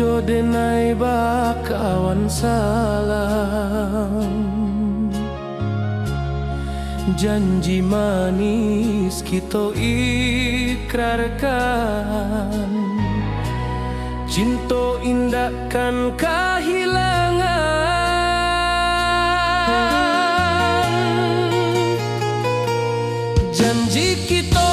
jo denai bakawan salam, janji manis kita ikrarkan, cinta indah kan kehilangan. Janji kita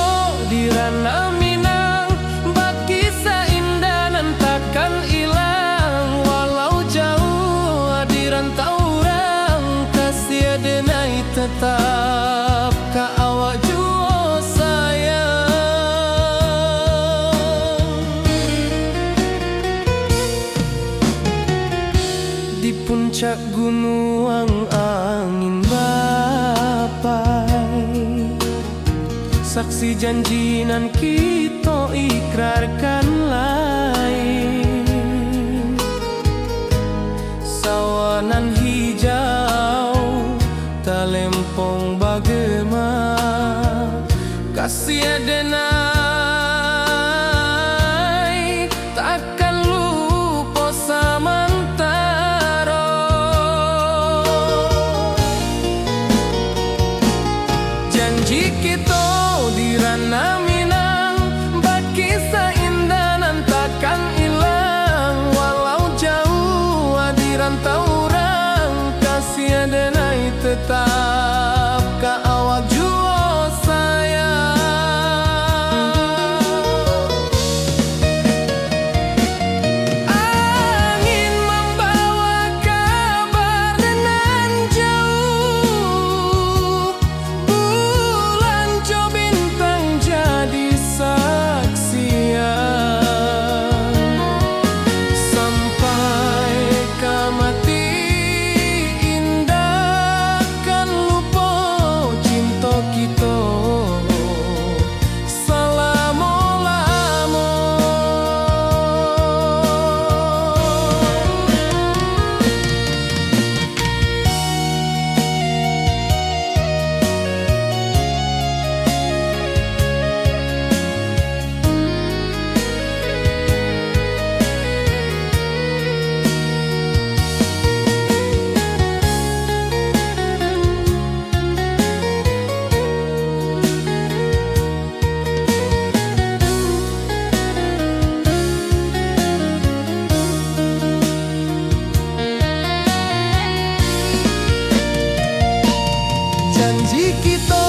di ranah Minang, bagi seindah nan takkan hilang. Walau jauh di rantau orang, kasih denai tetap ka awak jua sayang. Di puncak gunung angin bapai, saksi janji nan kita ikrarkan lain. Sawanan hijau talempong bagema, kasih denai takkan lupa samantara. Janji kita di ranah Minang, bagi seindah nan takkan hilang. Walau jauh di rantau orang, kasih denai tetap ka awak jua sayang. Angin membawa kabar nan jauh, bulan jo bintang jadi saksian. Sampai ke mati indah kan lupa cinta kita selama-lama. Janji kita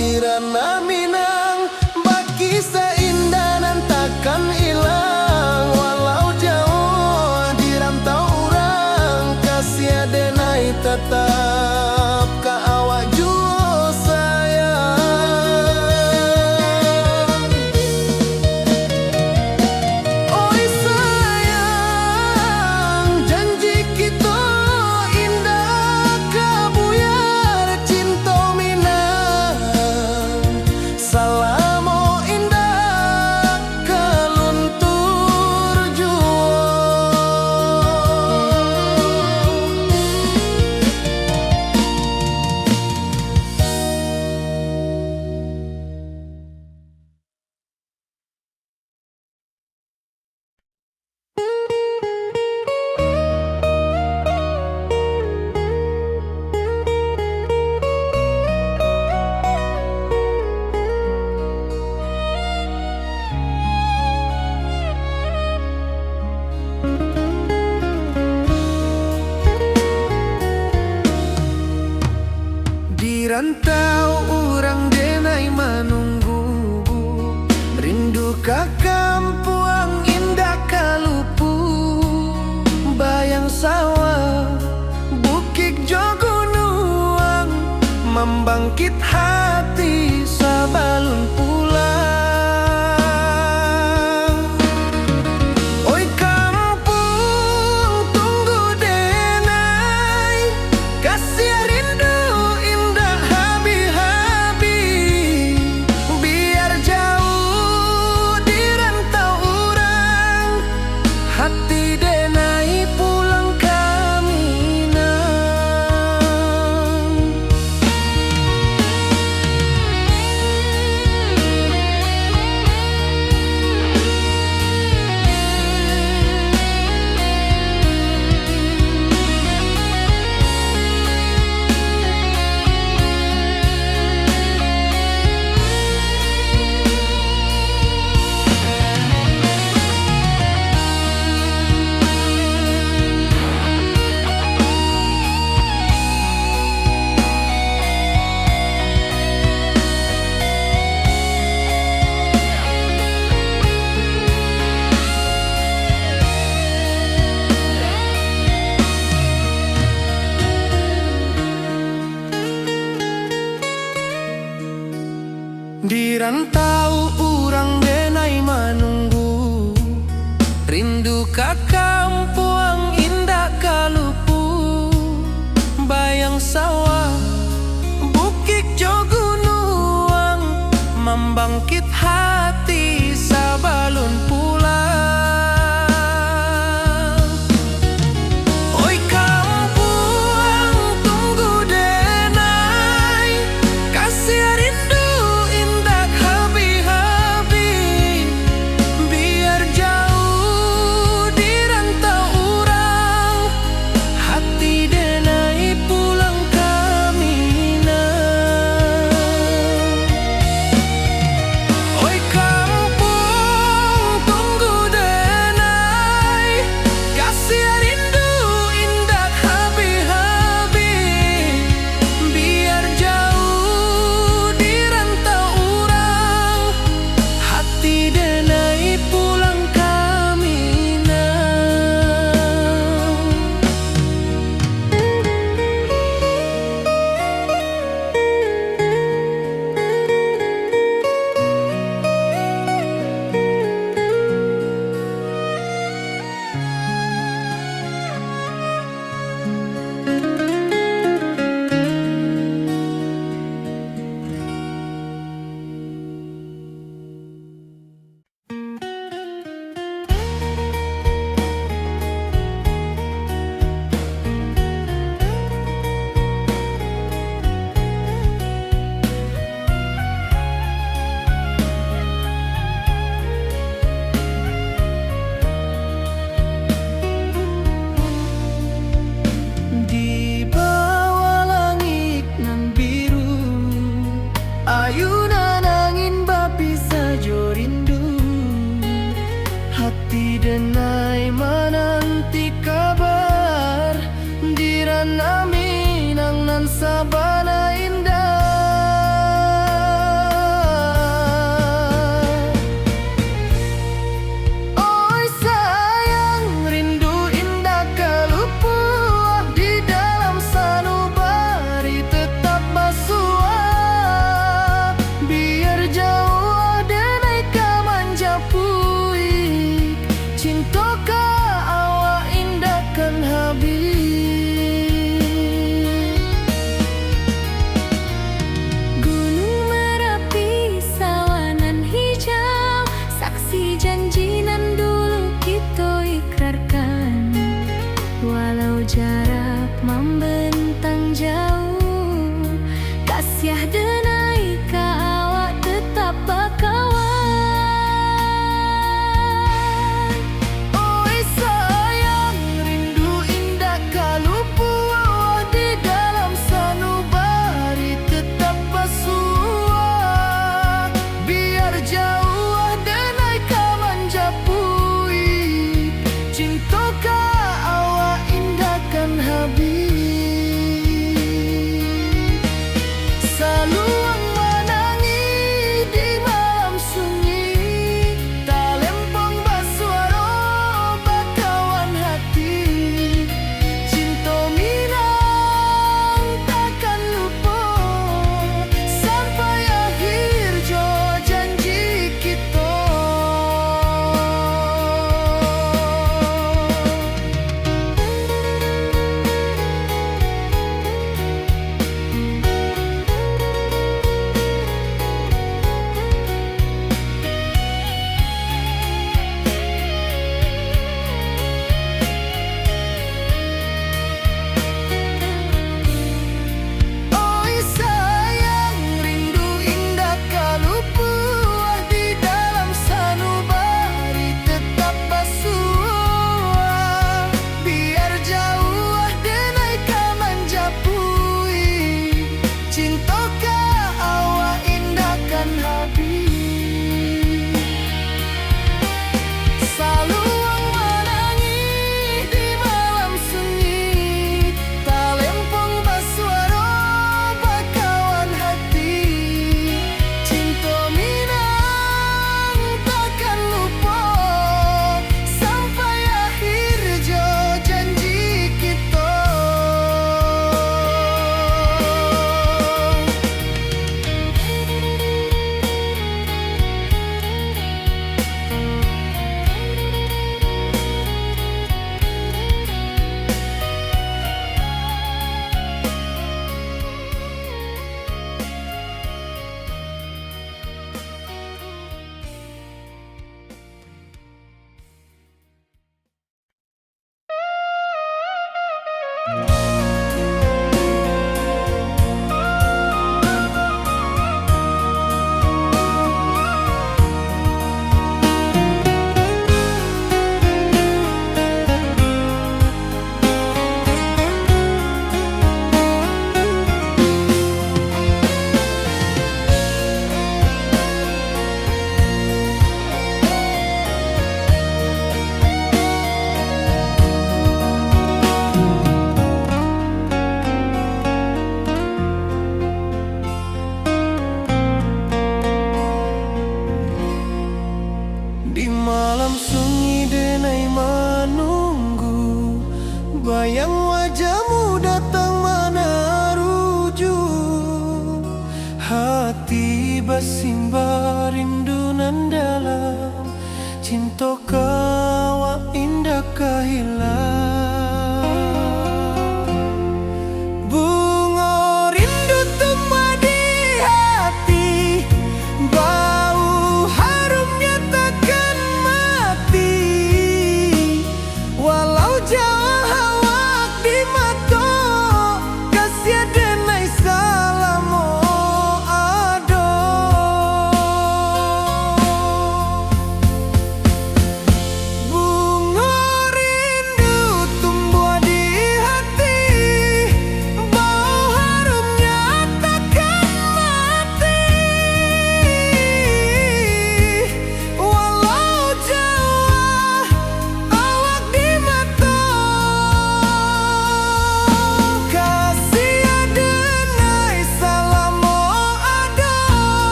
di ranah Minang, bagi seindah nan takkan hilang. Walau jauh di rantau orang, kasih denai tetap ka awak jua sayang. Oi sayang, janji kita indah kabuyar cinta Minang. Salamo indah keluntur jua. Di rantau orang denai menunggu, rindu ka kampung indah kalupu. Bayang sawah, bukit jo gunung, membangkit hati sabalun pulang. Oi kampung tunggu denai, kasih rindu indah habi-habi. Biar jauh di rantau orang, hati denai pulang ke Minang. sawah, bukit jo gunung, membangkit hati sabalun pulang. Oi kampung tunggu denai, kasih rindu indah habis-habis. Biar jauh di rantau urang, hati denai pulang kembali.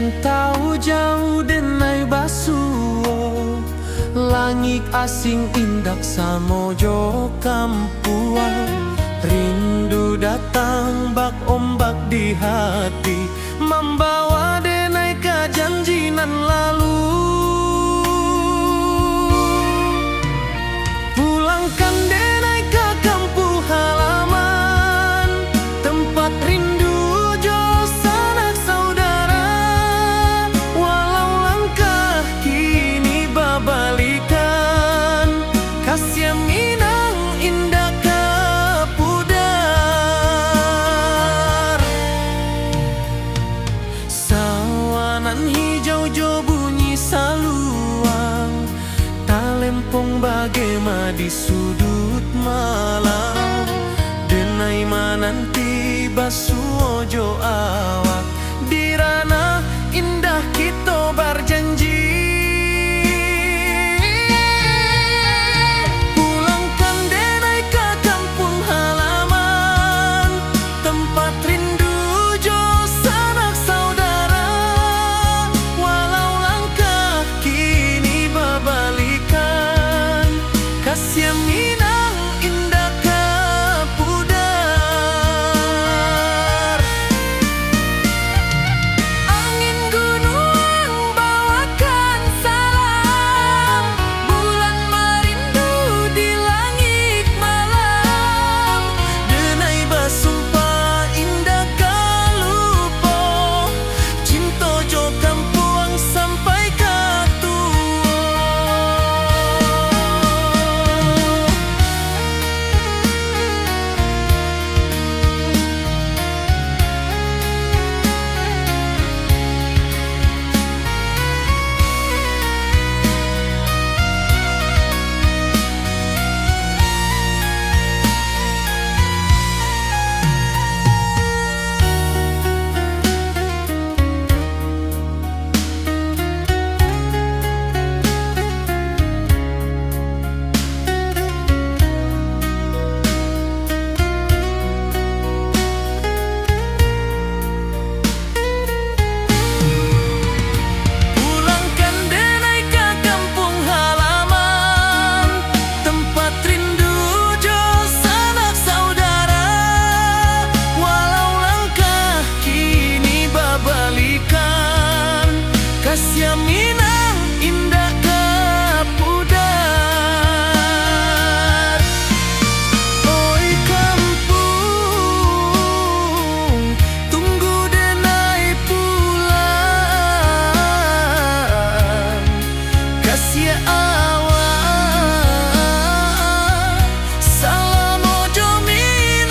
Rantau jauh denai basuo, langit asing indak samojo kampuan. Rindu datang bak ombak di hati, membawa denai ke janji nan lalu. Pulangkan denai ke kampung halaman, tempat rindu jo sanak saudara. Walau langkah kini babalikan, kasih minang indah ke pudar. Sawanan hijau jo bunyi saluang, talempong bagema di sudut malam. Denai mananti basuo jo awak, di ranah indah kita berjanji. Pulangkan denai ke kampung halaman, tempat rindu jo sanak saudara. Walau langkah kini babalikan, kasih minang indah ke pudar. Angin gunung bawakan salam, bulan merindu di langit malam. Denai basumpah indah kalupo, cinta jo kampuang sampai ke tua. Pulangkan denai ke kampung halaman, tempat rindu jo sanak saudara. Walau langkah kini babalikan, kasih minang indah ke pudar. Oi kampung, tunggu denai pulang. Kasih awak, salam ojo minang.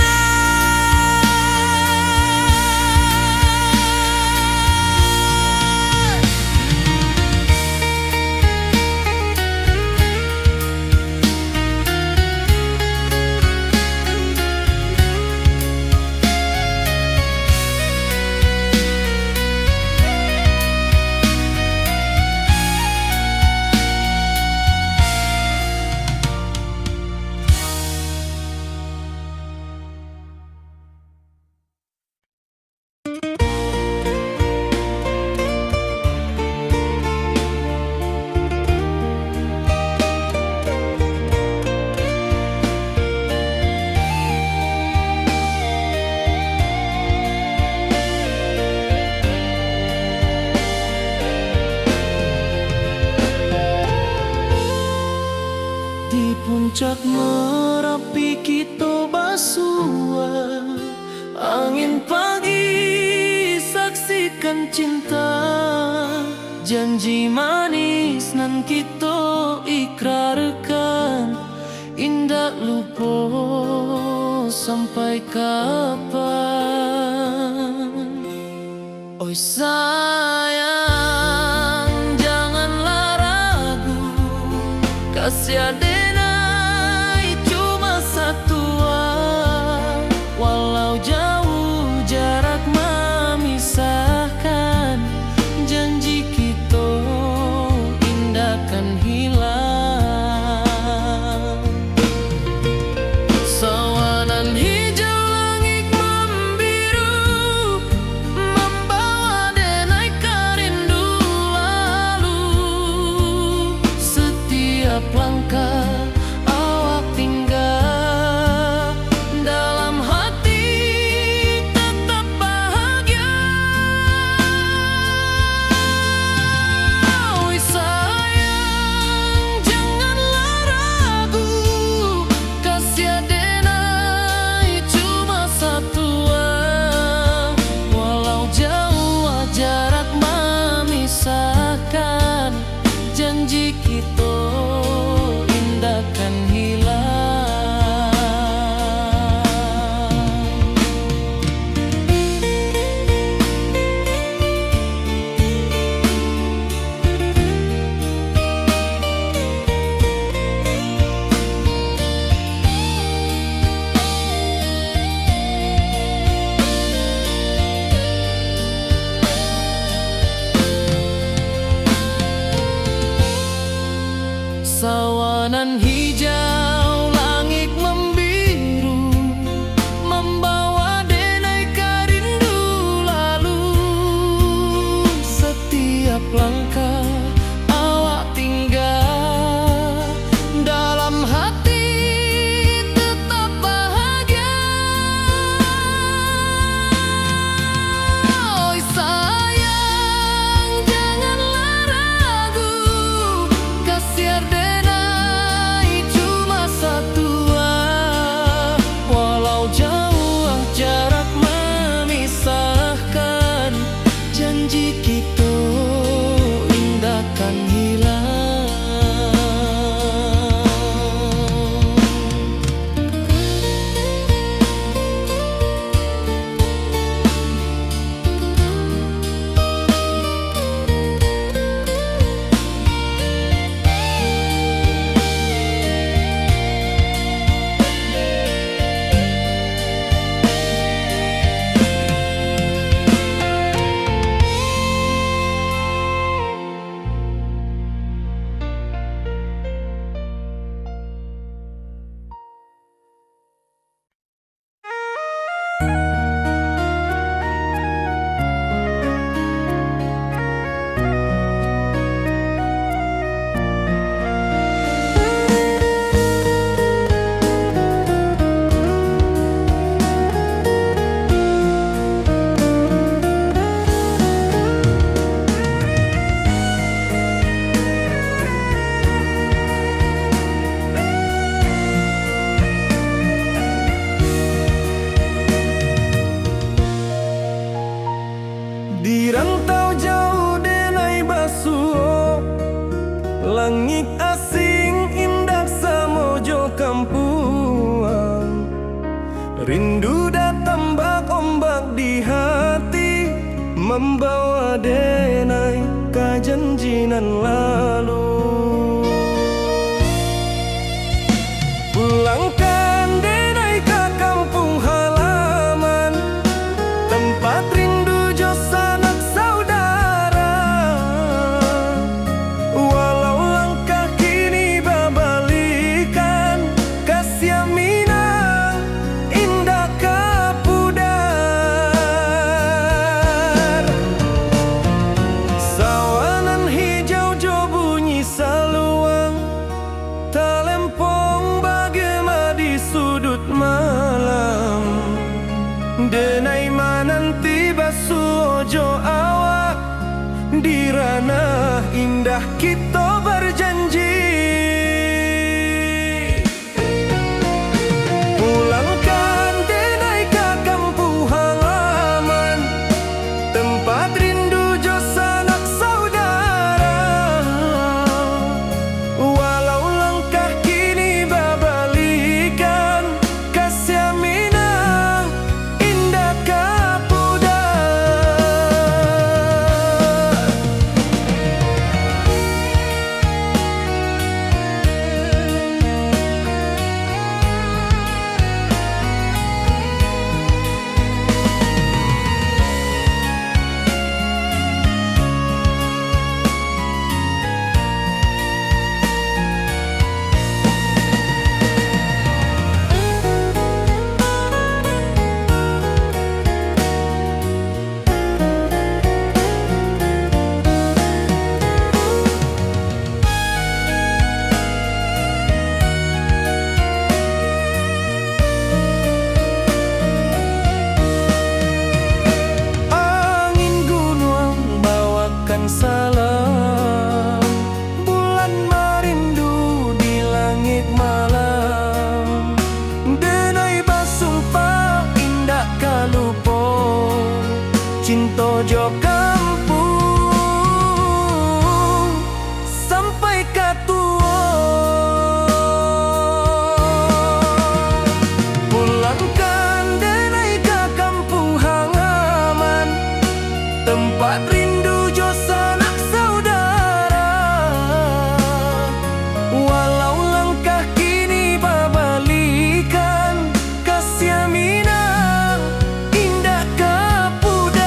Di puncak Merapi kita basua, angin pagi saksikan cinta. Janji manis nan kita ikrarkan, indah lupa sampai kapan. Oi sayang, janganlah ragu, kasih denai cuma satu. Walau jauh jarak memisahkan, janji kita indah kan hilang. Sawanan hijau langit membiru, membawa denai karya hijau, langit membiru, membawa denai rindu lalu. Setiap langkah awak tinggal, dalam hati tetap bahagia. Oi sayang, janganlah ragu, kasih denai cuma satu. Walau jauh jarak memisahkan, janji kita indahkan hilang. Di rantau jauh denai basuh, langit asing indah samojo kampuang. Rindu datang ombak di hati, membawa denai kajanjinan lalu. Pulangkan denai ke kampung halaman, tempat rindu jo sanak saudara. Walau langkah kini babalikan, kasih minang indah kapudar. Sawanan hijau jo bunyi saluang, talempong bagema di sudut malam. Denai mananti basuh ojo awak, di ranah indah kita berjanji. Pulangkan denai ke kampung halaman, tempat rindu jo sanak saudara. Walau langkah kini babalikan, kasih minang indah kapudar. Angin gunung bawakan salam, bulan merindu di langit malam. Denai basumpah indah kalupo, cinta jo kampung sampai katua. Pulangkan denai ke kampung halaman, tempat rindu jo sanak saudara. Walau langkah kini babalikan, kasih minang indah kapudar.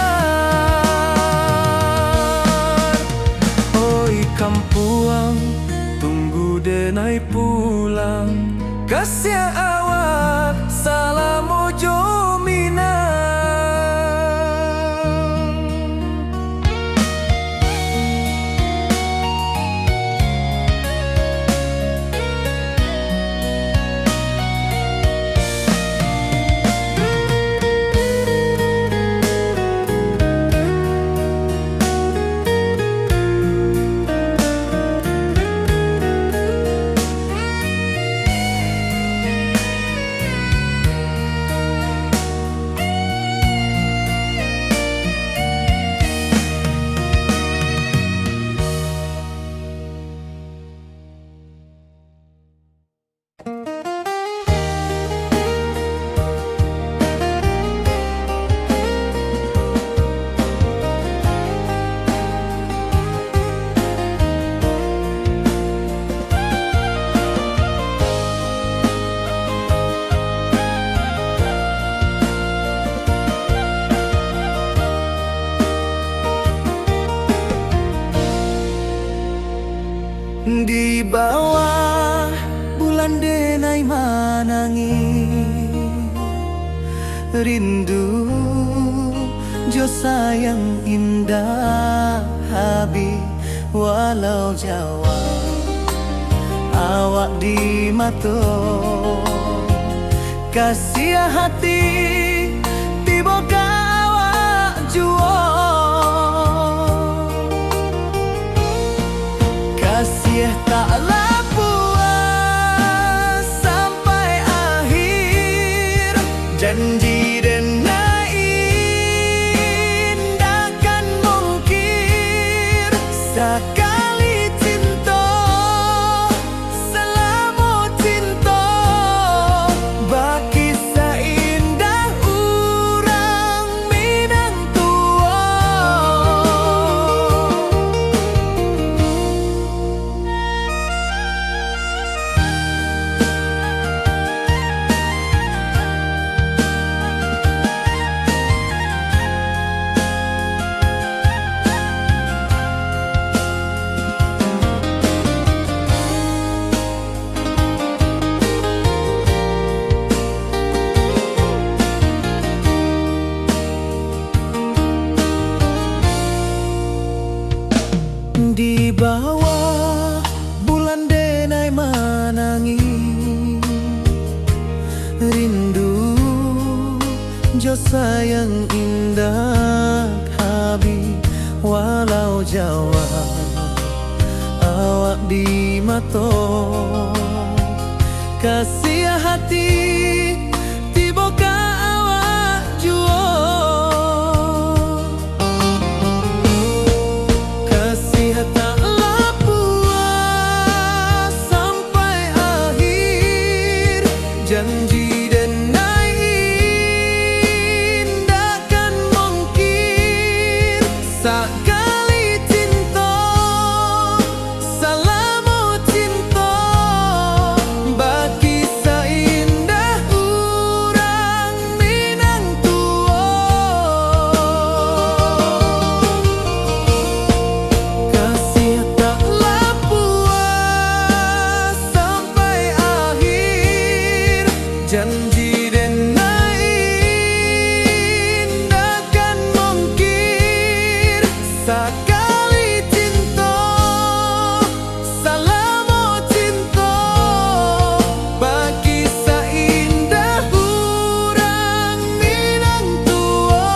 denai manangi rindu jo sayang indah habi walau Jawa awak di mato kasih hati tiba awak juo kasih tak puas sampai akhir janji denai indahkan mungkir sekali cinta selama cinta baki seindah urang Minang tua. Di bawah bulan denai manangi rindu jo sayang indah habi walau Jawa awak di mato kasih hati tiba ka awak juo taklah puas sampai akhir janji denai indahkan mungkir sekali cinta selama cinta baki seindah urang Minang tua. Kasih taklah puas sampai akhir janji denai indahkan mungkir sekali cinta selama cinta baki seindah urang Minang tua.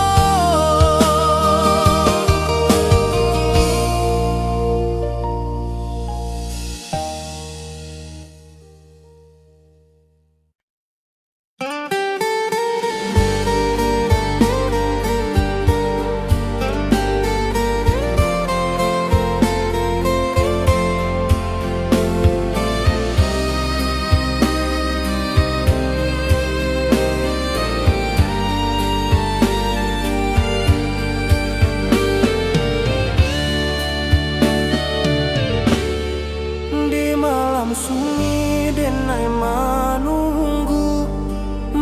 Di malam sunyi denai menunggu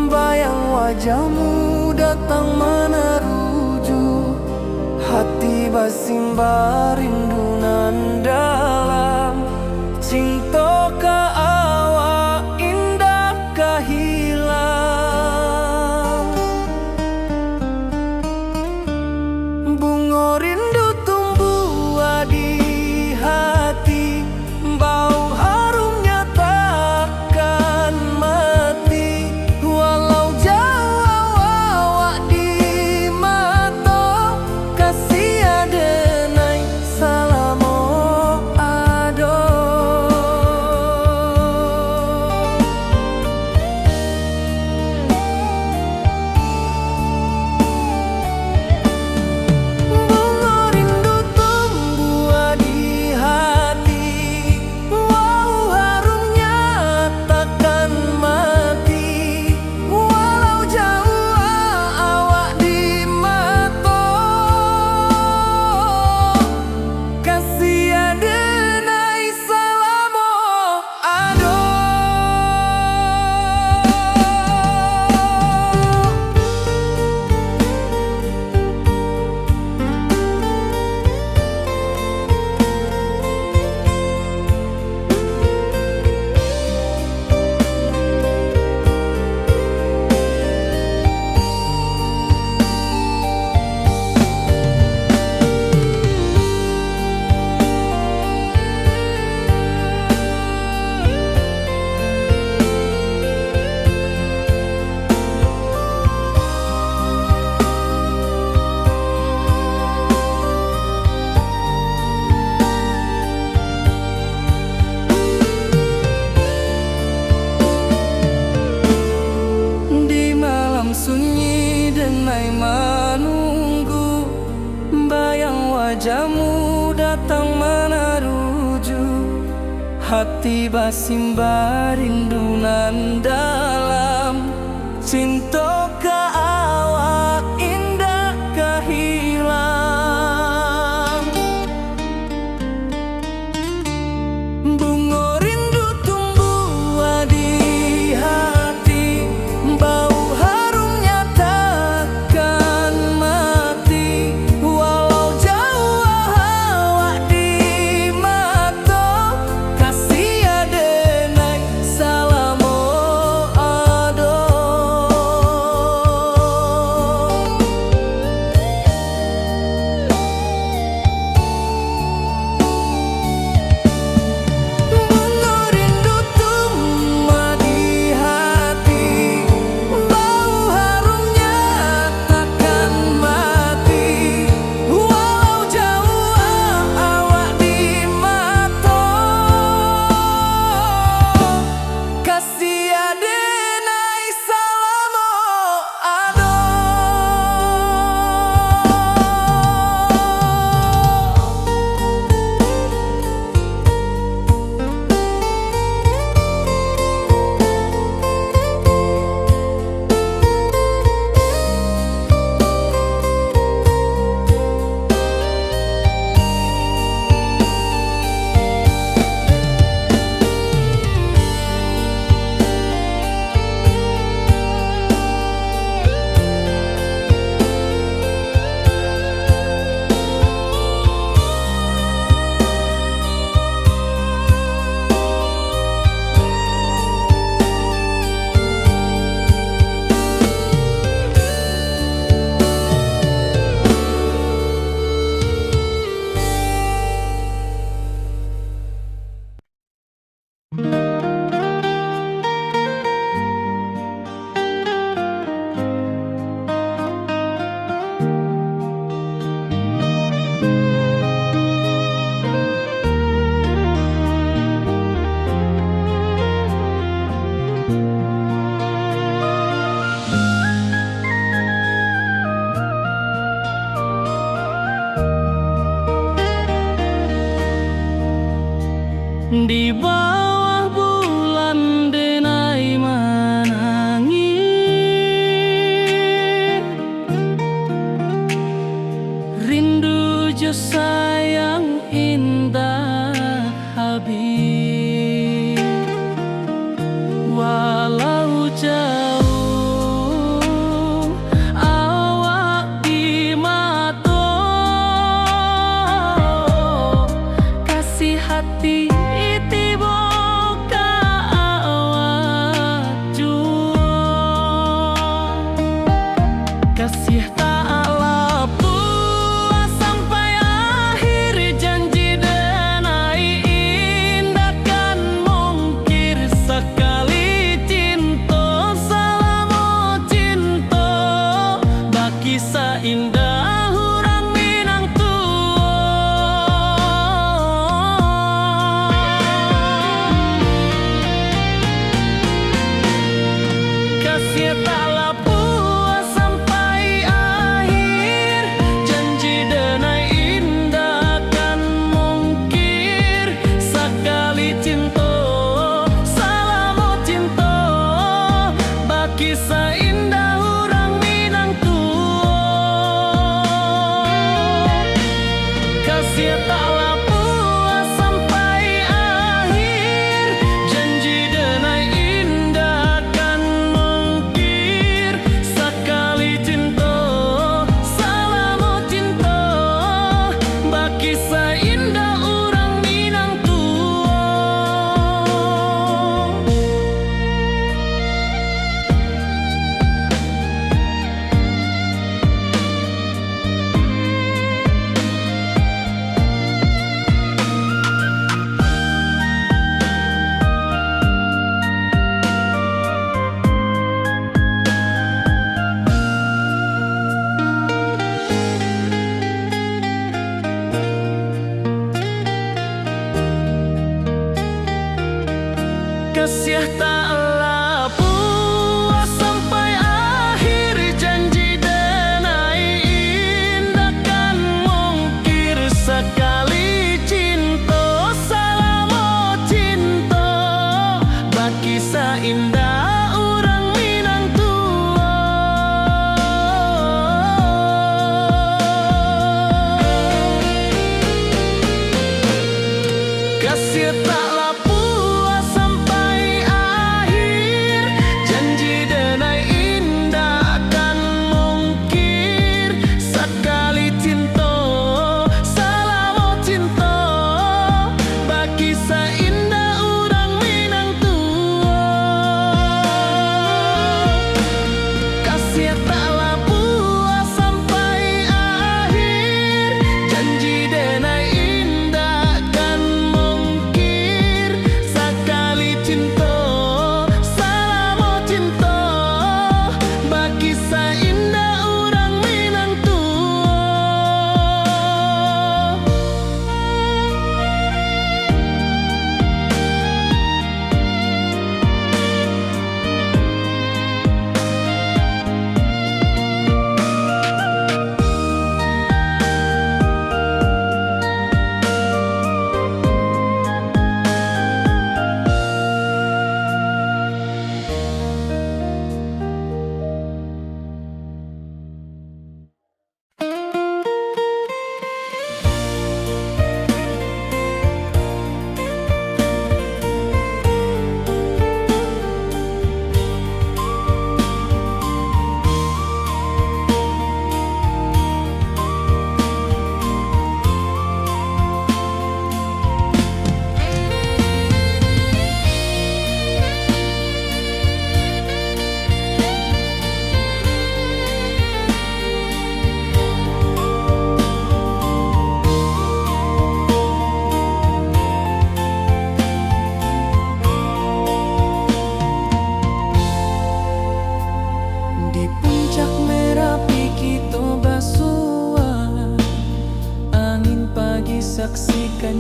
bayang wajahmu datang meneruju hati basimba rindu nan dalam cinta ka awak indah ka hilang bunga rindu tumbuh di hati bau harumnya takkan mati walau jauh awak di mata kasih denai hati basimba rindunan dalam cinta ka awak indah kahilang. Bunga rindu tumbuh di hati, bau harumnya takkan mati. Walau jauh awak di mata, kasih adenai salamu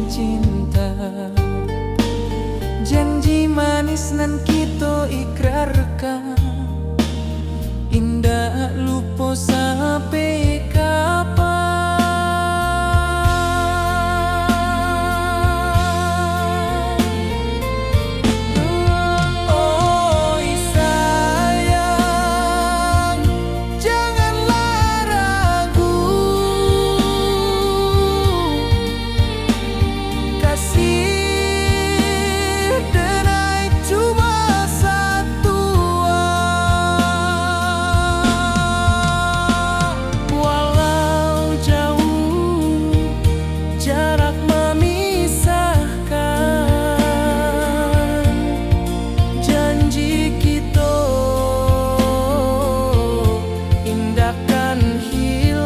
cinta. Janji manis nan kita ikrarkan, indah lupa sampai kapan. Oi sayang, janganlah ragu, kasih denai cuma satu. Walau jauh jarak memisahkan, janji kita indahkan hilang.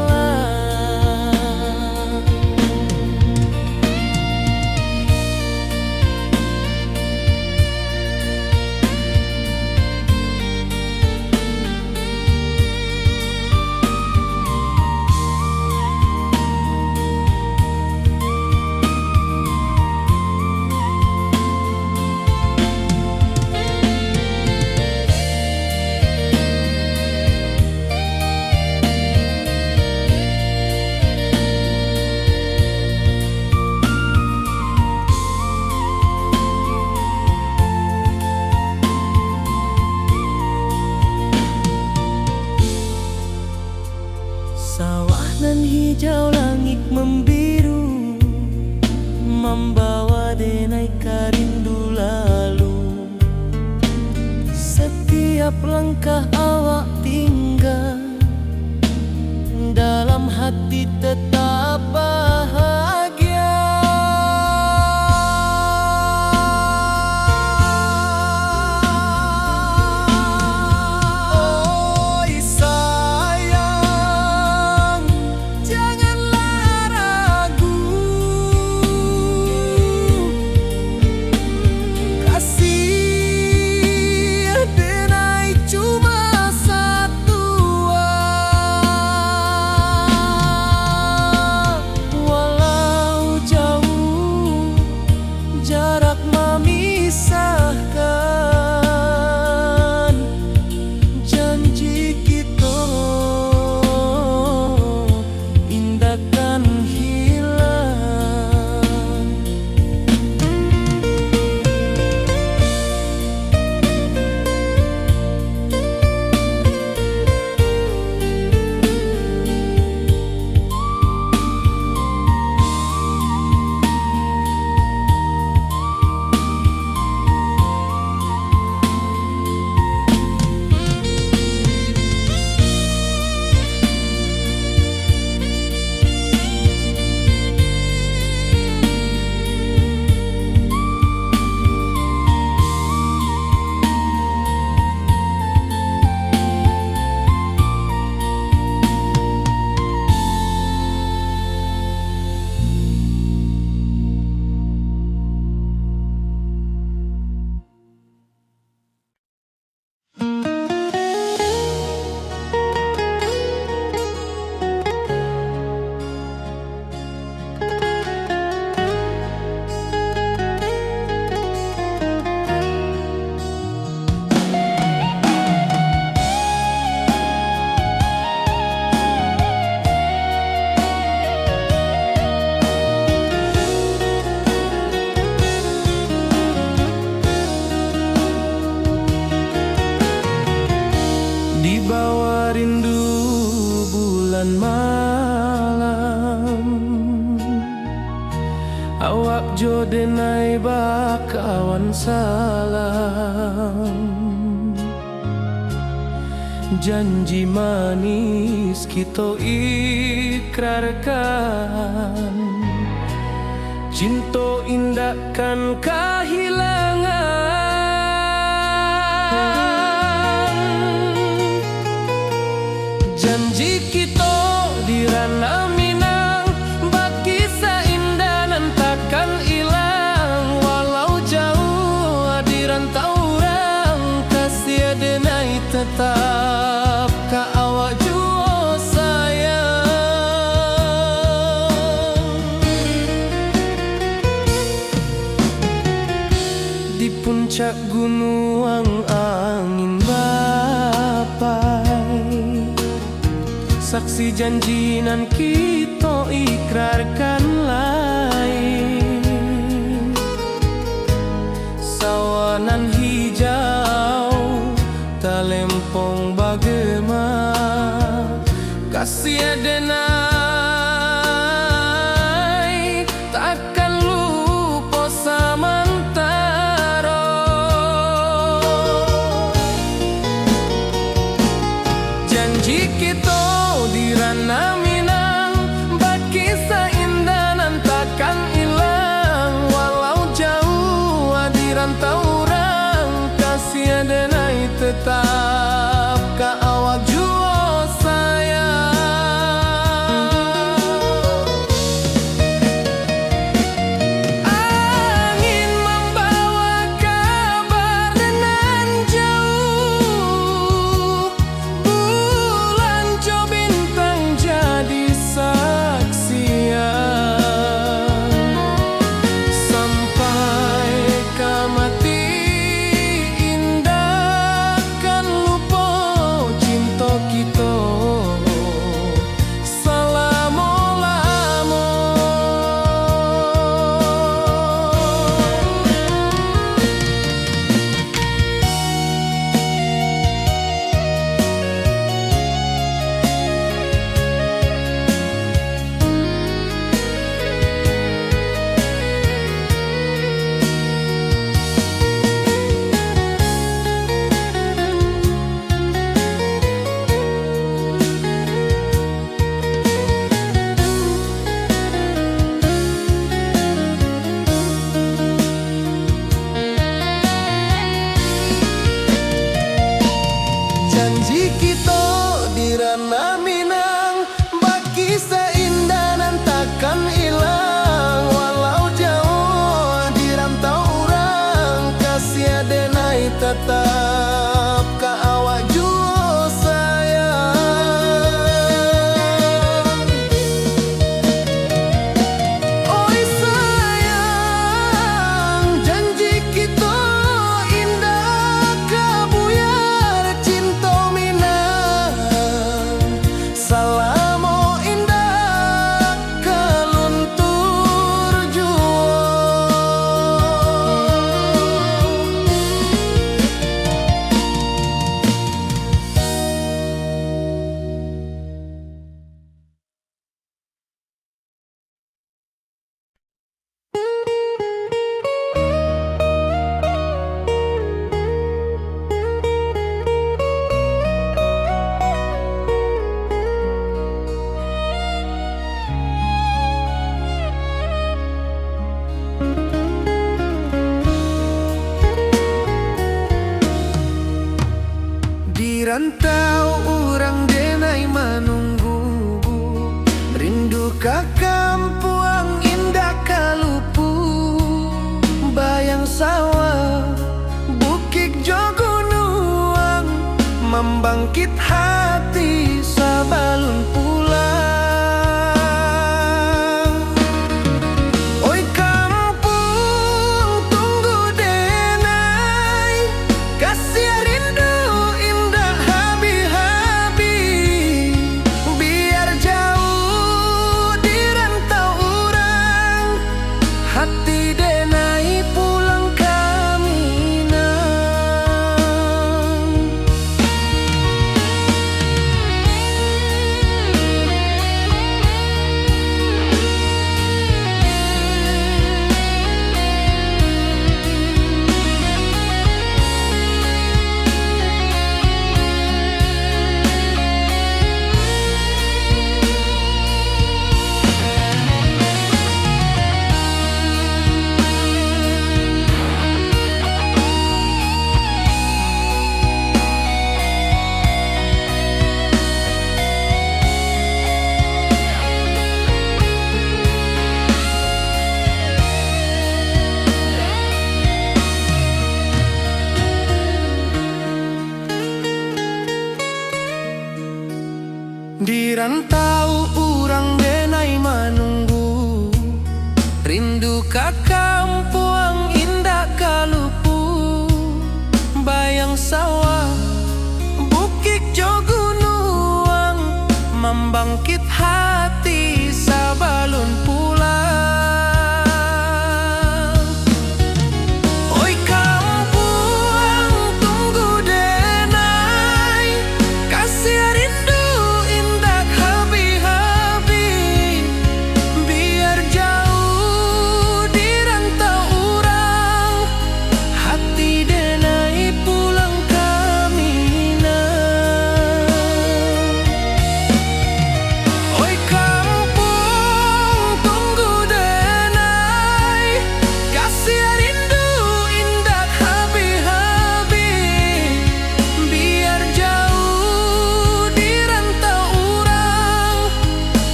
Sawah nan hijau, langit membiru, membawa denai karindu lalu. Setiap langkah awak tinggal, dalam hati tetap bahagia. Oi sayang, janganlah ragu, kasih denai cuma satu. Walau jauh jarak memisahkan, janji kita indahkan hilang. Di bawah rindu bulan malam, awak jo denai bakawan salam. Janji manis kita ikrarkan, cinta indahkan kehilangan. Janji kita di ranah Minang, bakisah indah nan takkan hilang. Walau jauh di rantau orang, kasih denai tetap ka awak jua sayang. Gunuang angin bapai, saksi janjinan kita ikrarkan lain. Sawanan hijau talempong bagema, kasih denai takkan lupa samantara. Janji kita di ranah Minang, berkisah indah nan takkan hilang. Walau jauh di rantau orang, kasih denai tetap ka awak jua sayang. Angin membawa kabar nan jauh, bulan jo bintang jadi saksian. Sampai ke mati indah kan lupa cinta kita selama-lama. Janji kita di ranah Minang, berkisah indah nan takkan hilang. Walau jauh di rantau orang, kasih denai tetap ka awak jua sayang. Oi sayang, janji kita indah kabuyar cinta Minang. Salamo indah kaluntur jua. Di rantau orang denai menunggu, rindu ka kampung indah kalupu. Bayang sawah, bukit jo gunung, membangkit hati sabalun pulang. Oi kampung tunggu denai, kasih rindu indah habi-habi. Biar jauh di rantau orang, hati denai pulang ke Minang. Di rantau urang denai menunggu, rindu ka kampung indah kalupu.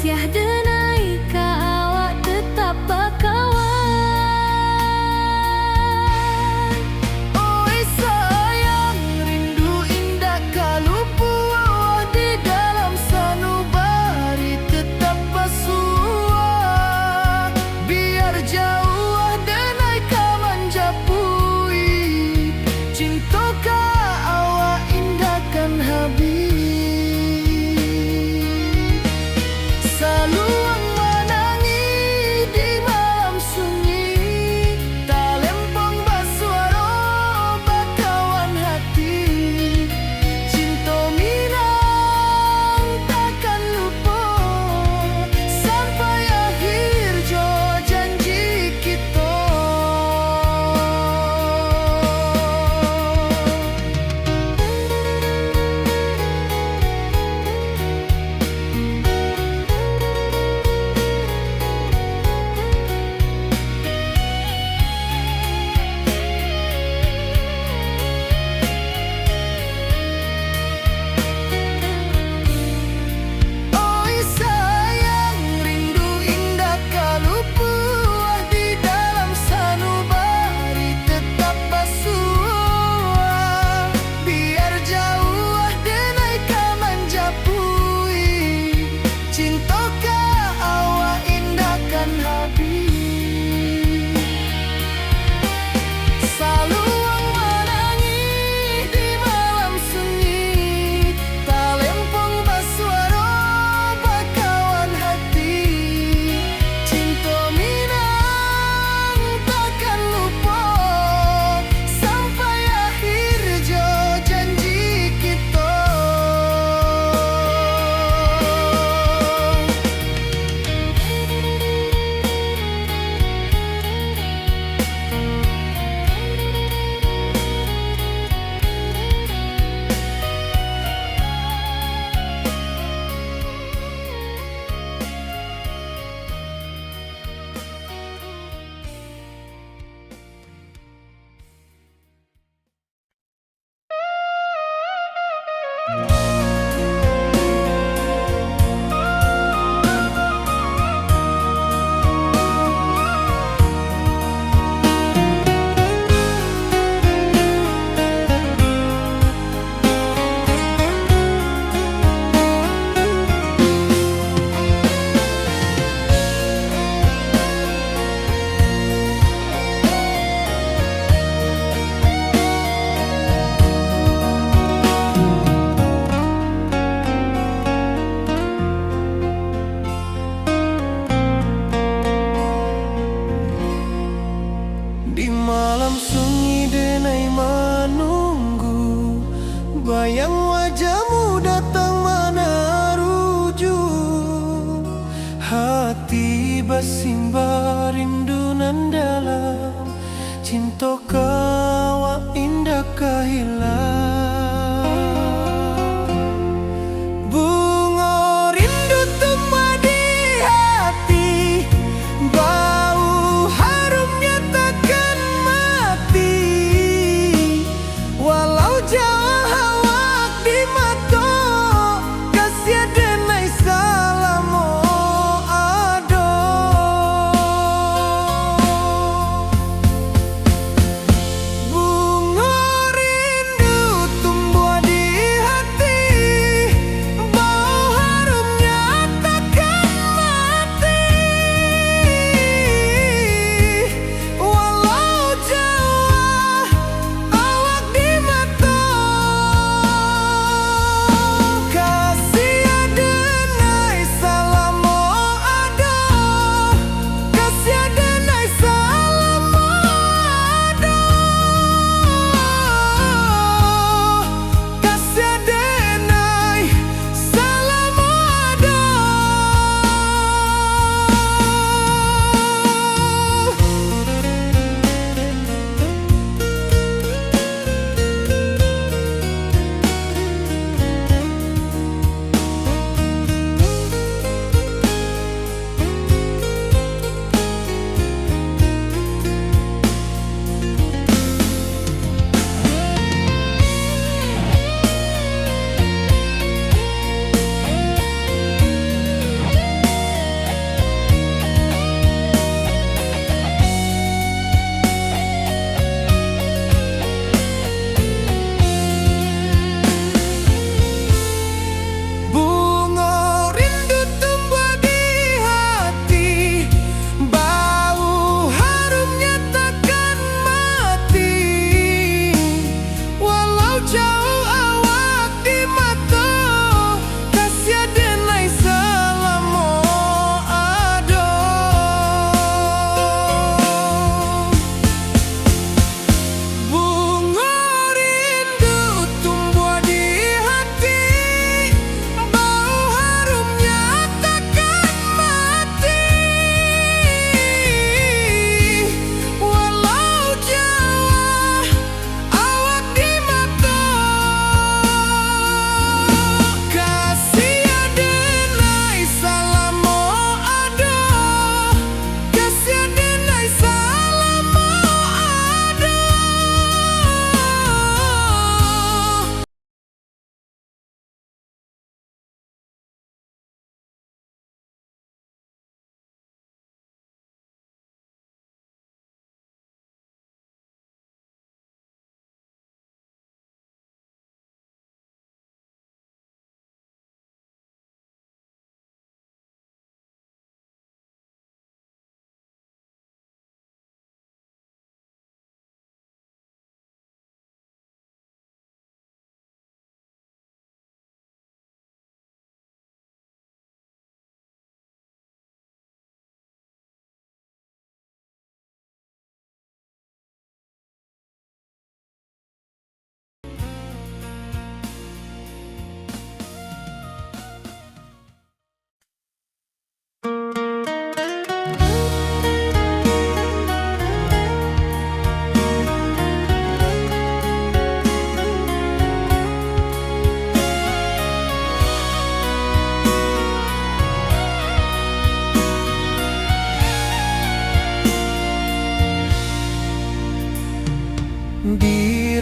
Siah denai ka awak tetap bakawan. Oi sayang, rindu indah kalupu awak di dalam sanubari tetap basua. Biar jauh denai ka manjapui, cinta ka awak indahkan habis. Saluang menangi di malam sunyi, talempong basuara bakawan hati. Cinta minang takkan lupa sampai akhir jo janji kita. Oi sayang, rindu indah kalupu di dalam sanubari tetap basua. Biar jauh denai ka manjapui, cinta ka awak indahkan habis. Saluang menangi di malam sunyi, talempong basuara bakawan hati. Cinta minang takkan lupa sampai akhir jo janji kita. Di malam sunyi denai menunggu, bayang wajahmu datang meneruju. Hati bersimbar rindu nan dalam, cinta kau indah kehilang. Bunga rindu tumbuh di hati, bau harumnya takkan mati. Walau jauh awak di mata, kasih denai salamo ado.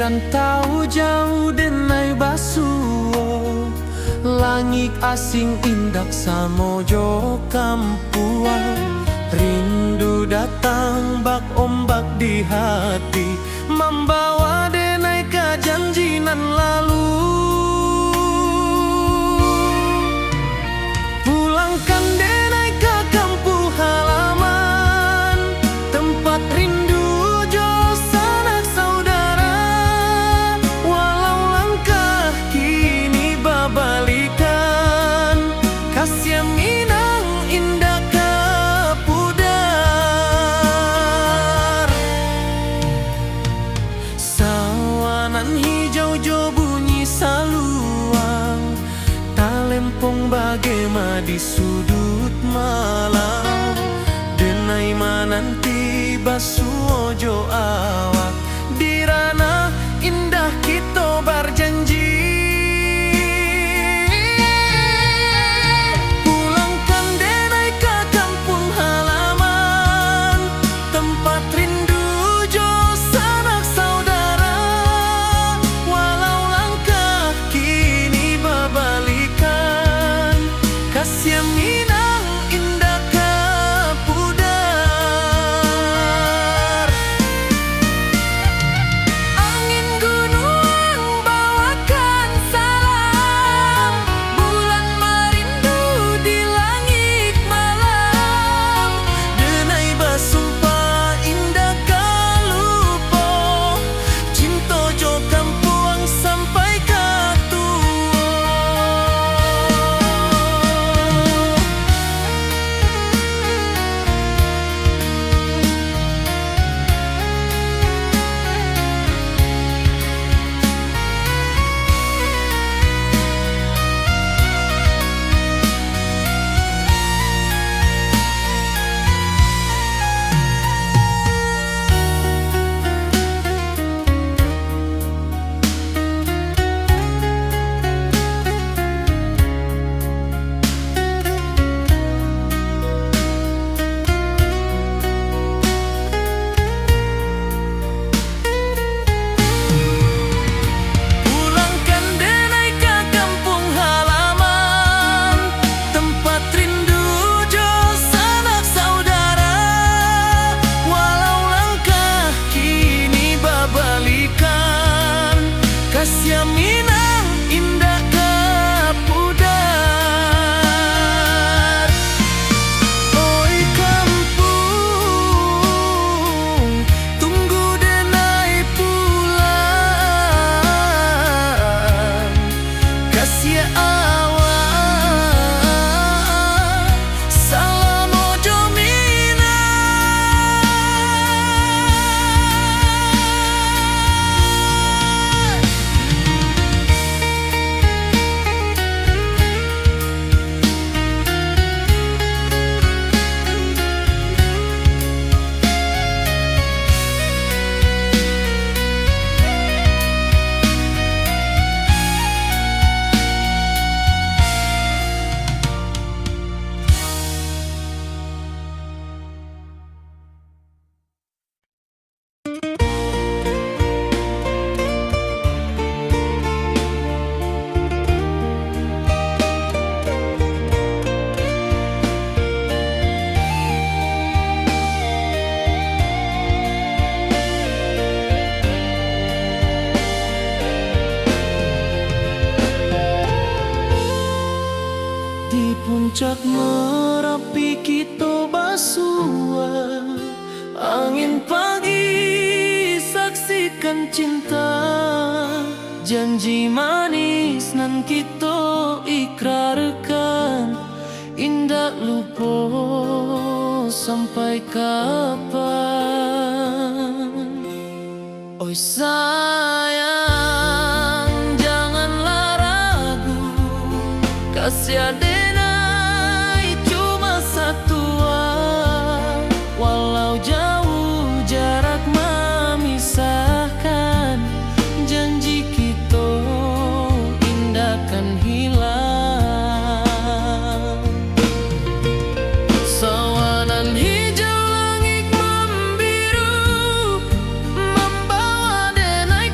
rantau jauh denai basuo, langit asing indak samojo kampuang. Rindu datang bak ombak di hati, membawa denai ke janji nan lalu. Pulangkan denai ke kampung halaman, tempat rindu jo sanak saudara. Walau langkah kini babalikan, kasih minang indah ke pudar. Sawanan hijau jo bunyi saluang, talempong bagema di sudut malam. Denai mananti basuo jo awak, di ranah indah kita berjanji. Pulangkan denai ke kampung halaman, tempat rindu jo sanak saudara. Walau langkah kini babalikan, kasih minang indah ke pudar. Angin gunung bawakan salam, bulan merindu di langit malam. Denai basumpah indah kalupo, cinta jo kampuang sampai ke tua. Pulangkan denai ke kampung halaman, tempat rindu jo sanak saudara. Walau langkah kini babalikan, kasih minang indah ke pudar. Oi kampung, tunggu denai pulang. Kasih awak, salam ojo minang. Di puncak Merapi kita basua, angin pagi saksikan cinta. Janji manis nan kita ikrarkan, indah lupa sampai kapan. Oi sayang, janganlah ragu, kasih denai cuma satu. Walau jauh jarak memisahkan, janji kita indah kan hilang. Sawanan hijau langit membiru, membawa denai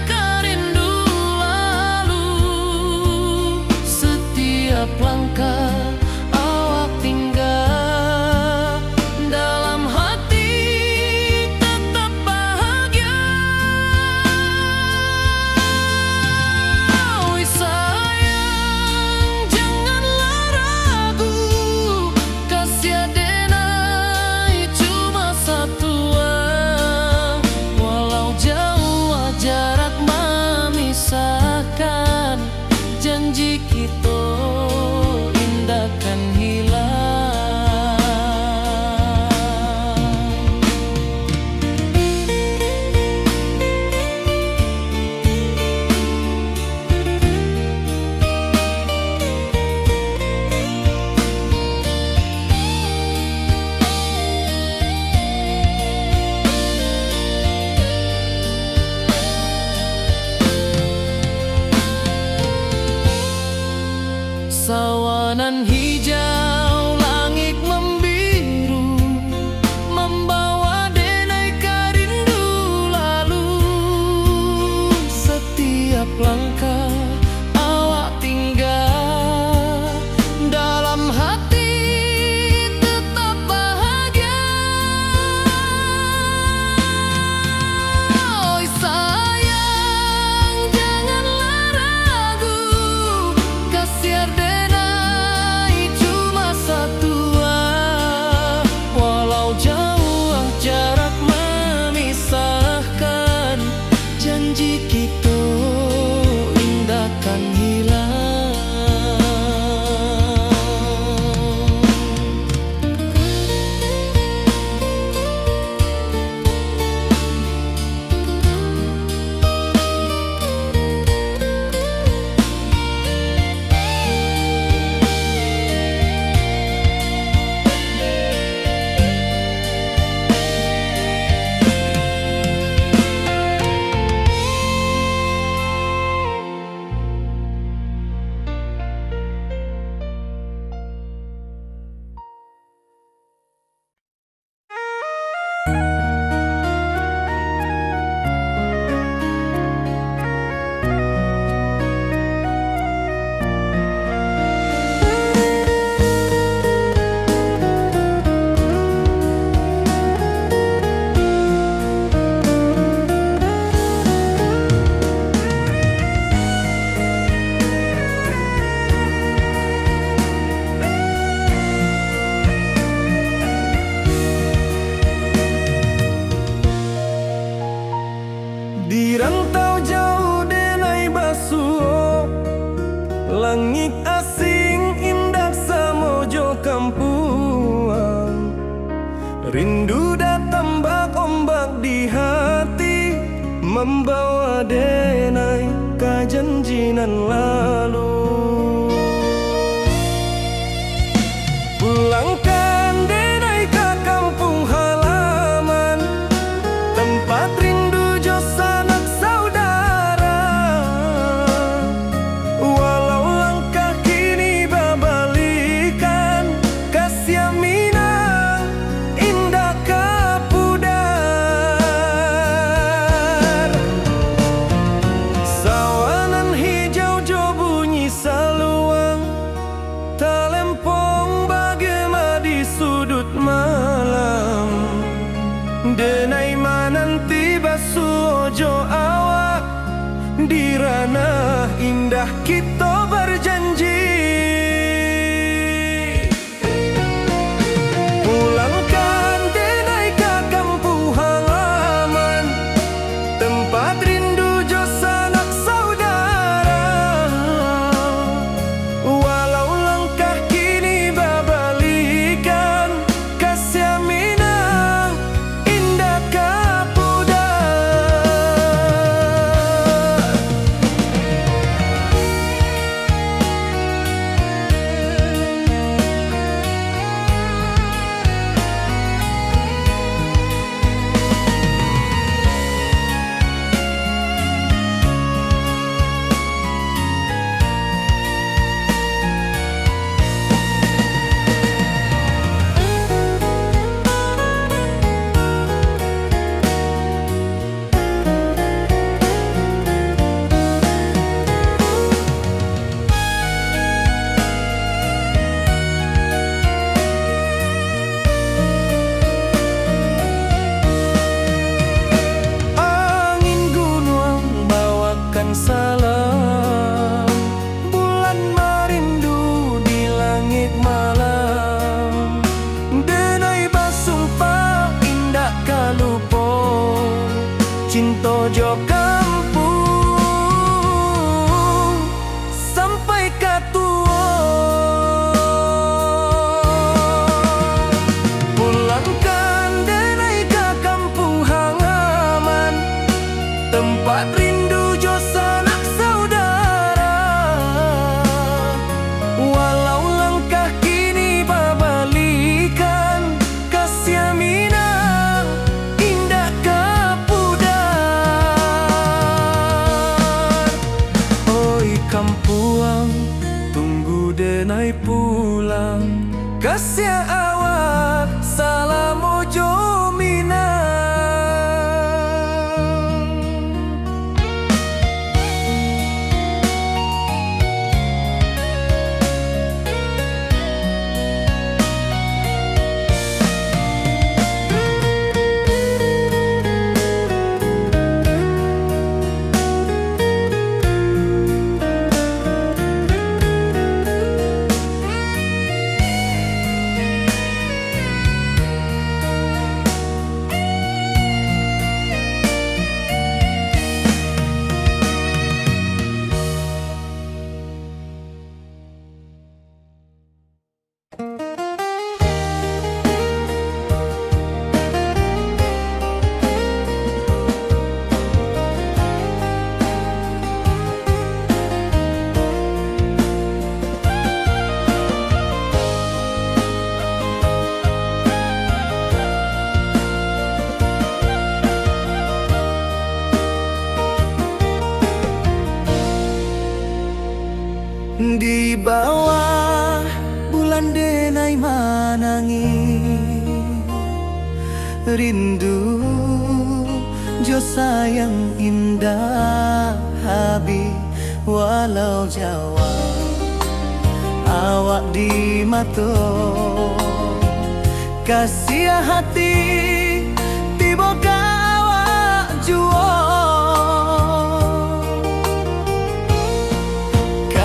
membawa denai ke janjinan lalu. Pulangkan denai ke kampung halaman, tempat rindu jo sanak saudara. Walau langkah kini babalikan, kasih Minang indah kapudar. Sawanan hijau jo bunyi saluang, talempong bagema di sudut malam. Denai mananti basuh jo awak, di ranah indah kita berjanji. Pulangkan denai ke kampung halaman, tempat rindu jo sanak saudara. Walau langkah kini babalikan, kasih Minang indah kapudar. Angin gunung bawakan salam, bulan merindu di langit malam. Denai basumpah indah kalupo, cinta jo kampung sampai katua. Pulangkan denai ke kampung halaman, tempat rindu jo sanak saudara. Walau langkah kini babalikan, kasih Minang indah kapudar. Oi kampuang, tunggu denai pulang, kasih awak salam ojo Minang. Di bawah bulan denai manangi, rindu jo sayang indah habi. Walau Jawa awak di mato, kasih hati tiba awak juo.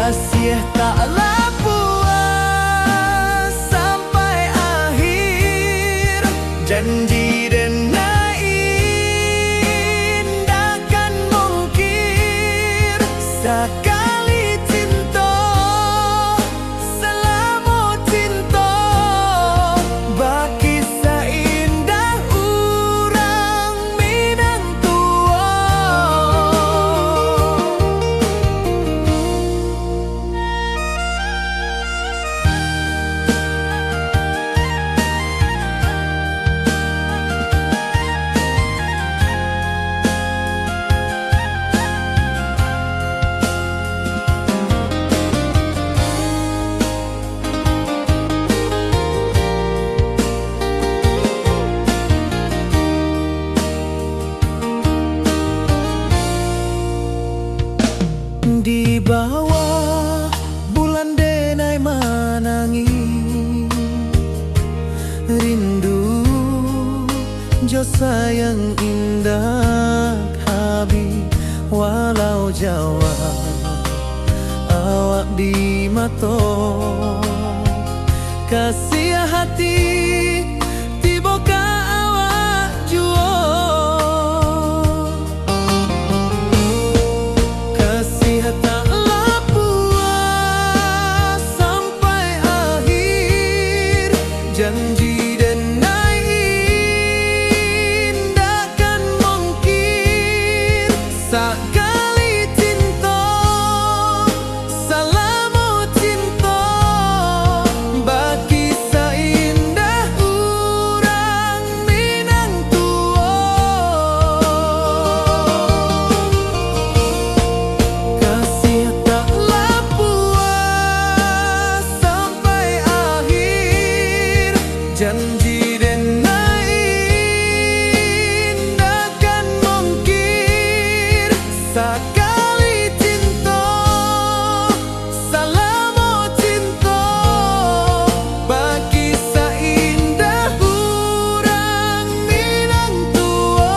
Kasih taklah puas sampai akhir, janji denai indah kan mungkir. Sekali cinta selama cinta, baki seindah urang Minang tua. Jo sayang indah habi walau Jawa awak di mato kasih hati tiba ka awak juo kasih tak puas sampai akhir janji sekali cinta selama cinta bagi seindah urang Minang tua kasih taklah puas sampai akhir janji sekali cinta selama cinta bagi seindah urang Minang tua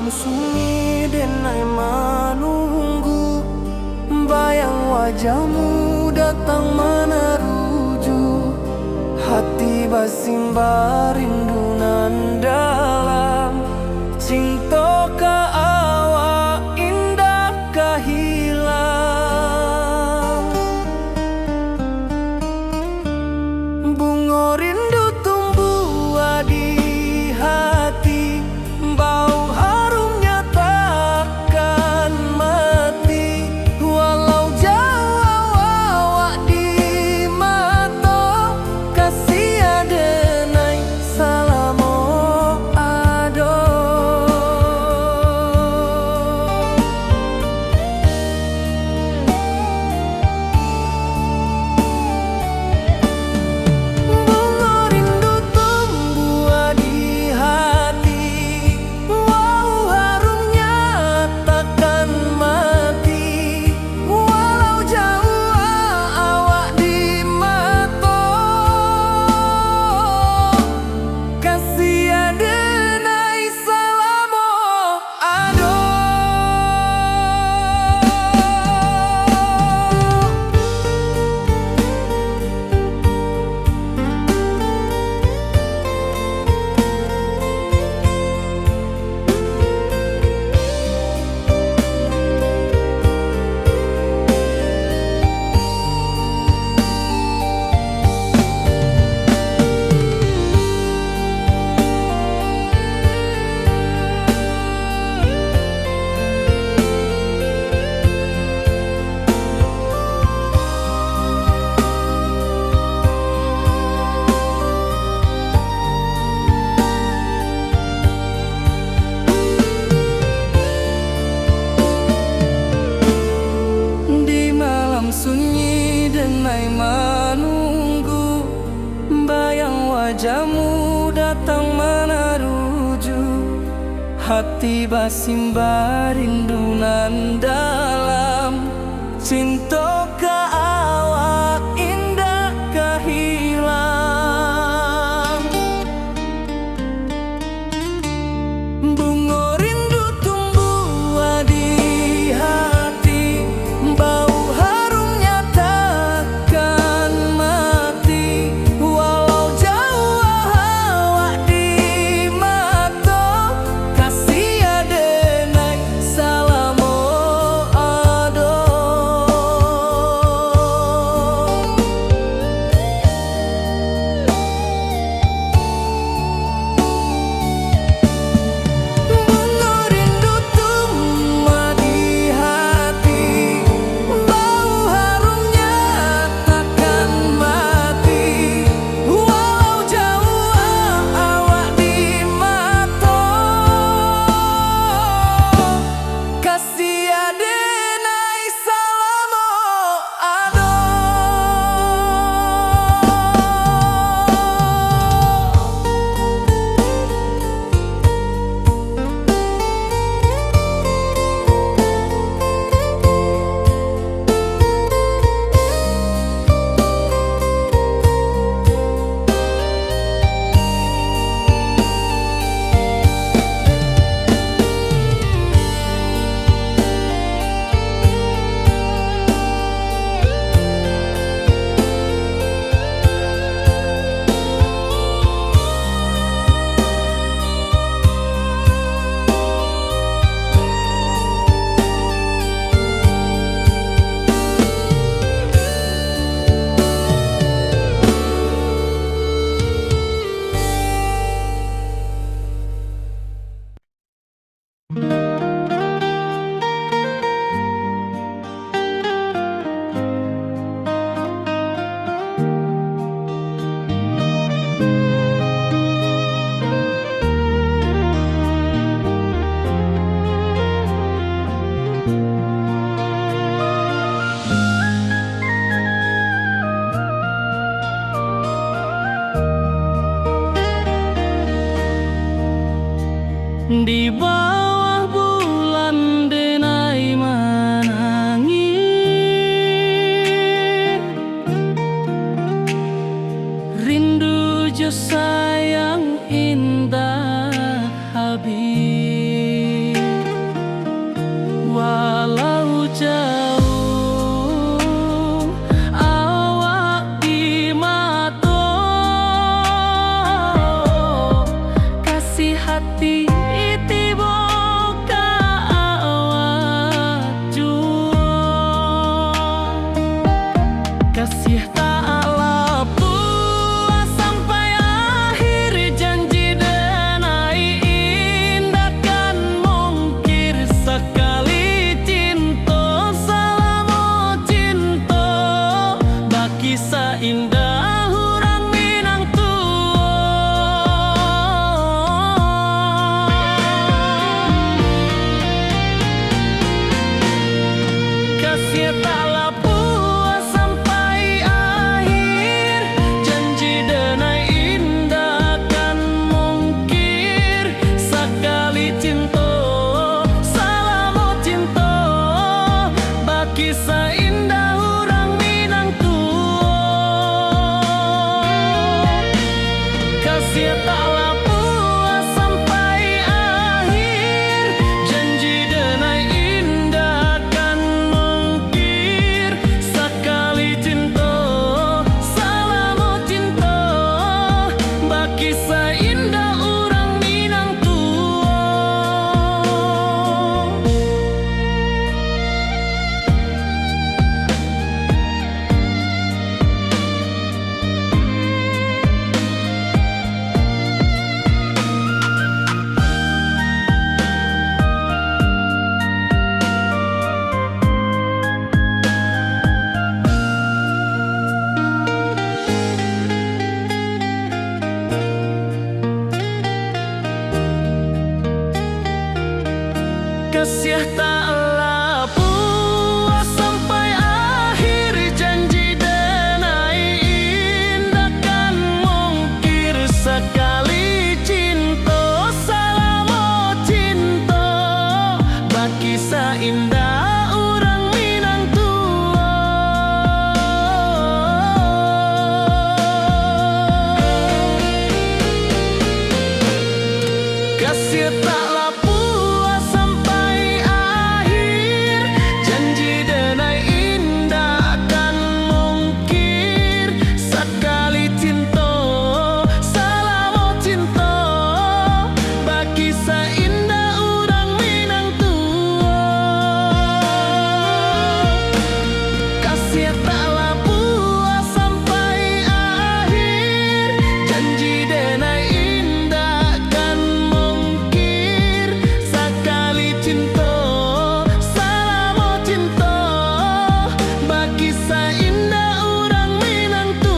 sunyi denai menunggu bayang wajahmu datang meneruju hati basimba rindu nan dalam cinta ka awak indah kahilang bunga rindu tumbuh di hati bau sunyi denai menunggu bayang wajahmu datang meneruju hati basimba rindu nan dalam cinta ka awak indah kahilang bunga rindu tumbuh di hati bau Salamo Kasih taklah puas sampai akhir, janji denai indah kan mungkir. Sekali cinta, salamo cinta, baki seindah orang Minang tua. Kasih taklah puas sampai akhir, janji denai indah kan mungkir. Sekali cinta, salamo cinta, baki seindah orang Minang tua. Kasih taklah puas sampai akhir, janji denai indah kan mungkir. Sekali cinta, salamo cinta, baki seindah orang Minang tua. Kasih taklah puas sampai akhir, janji denai indah kan mungkir. Sekali cinta, salamo cinta, baki seindah orang Minang tua. Kasih taklah puas sampai akhir, janji denai indah kan mungkir. Sekali cinta, salamo cinta, baki seindah orang Minang tua.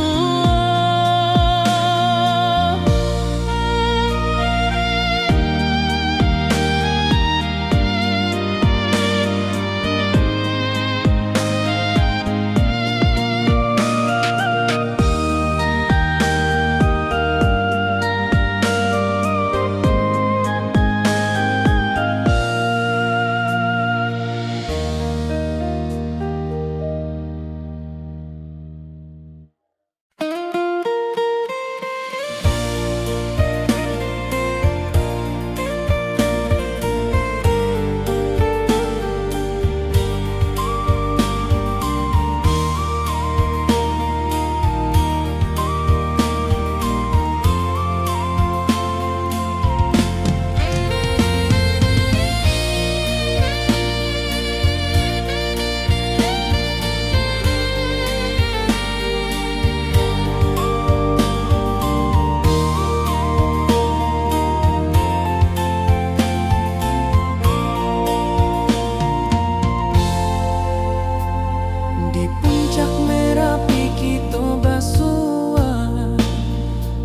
Di puncak Merapi kita basua,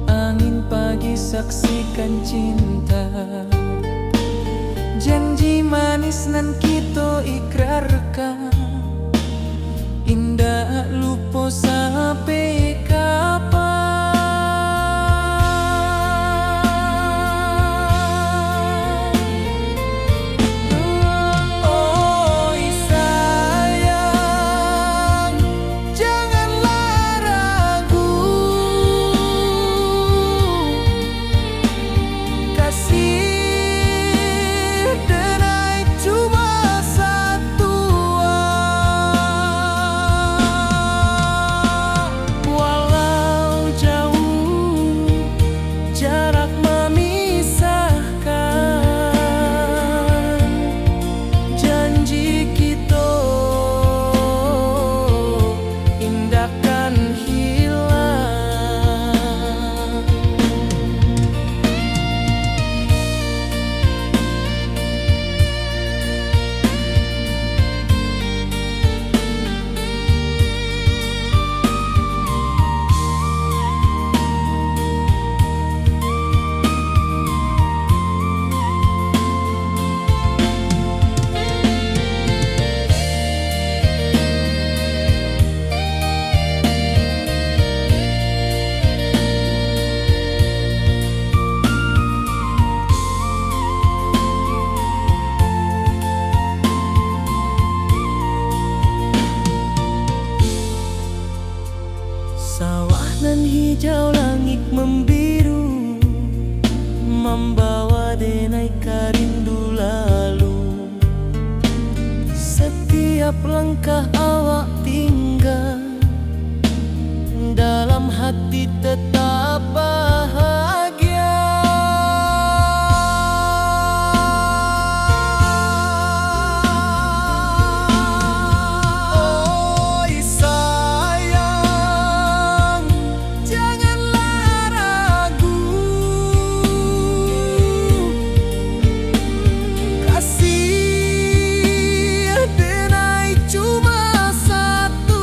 angin pagi saksikan cinta. Janji manis nan kita ikrarkan, indah lupa sampai kapan. Oi sayang, janganlah ragu, kasih denai cuma satu hijau langit membiru, membawa denai rindu lalu. Setiap langkah awak tinggal, dalam hati tetap bahagia. Oi sayang, janganlah ragu, kasih denai cuma satu.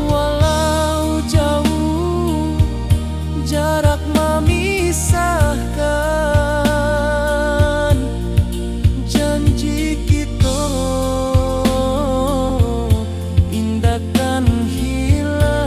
Walau jauh jarak memisahkan, janji kita indahkan hilang.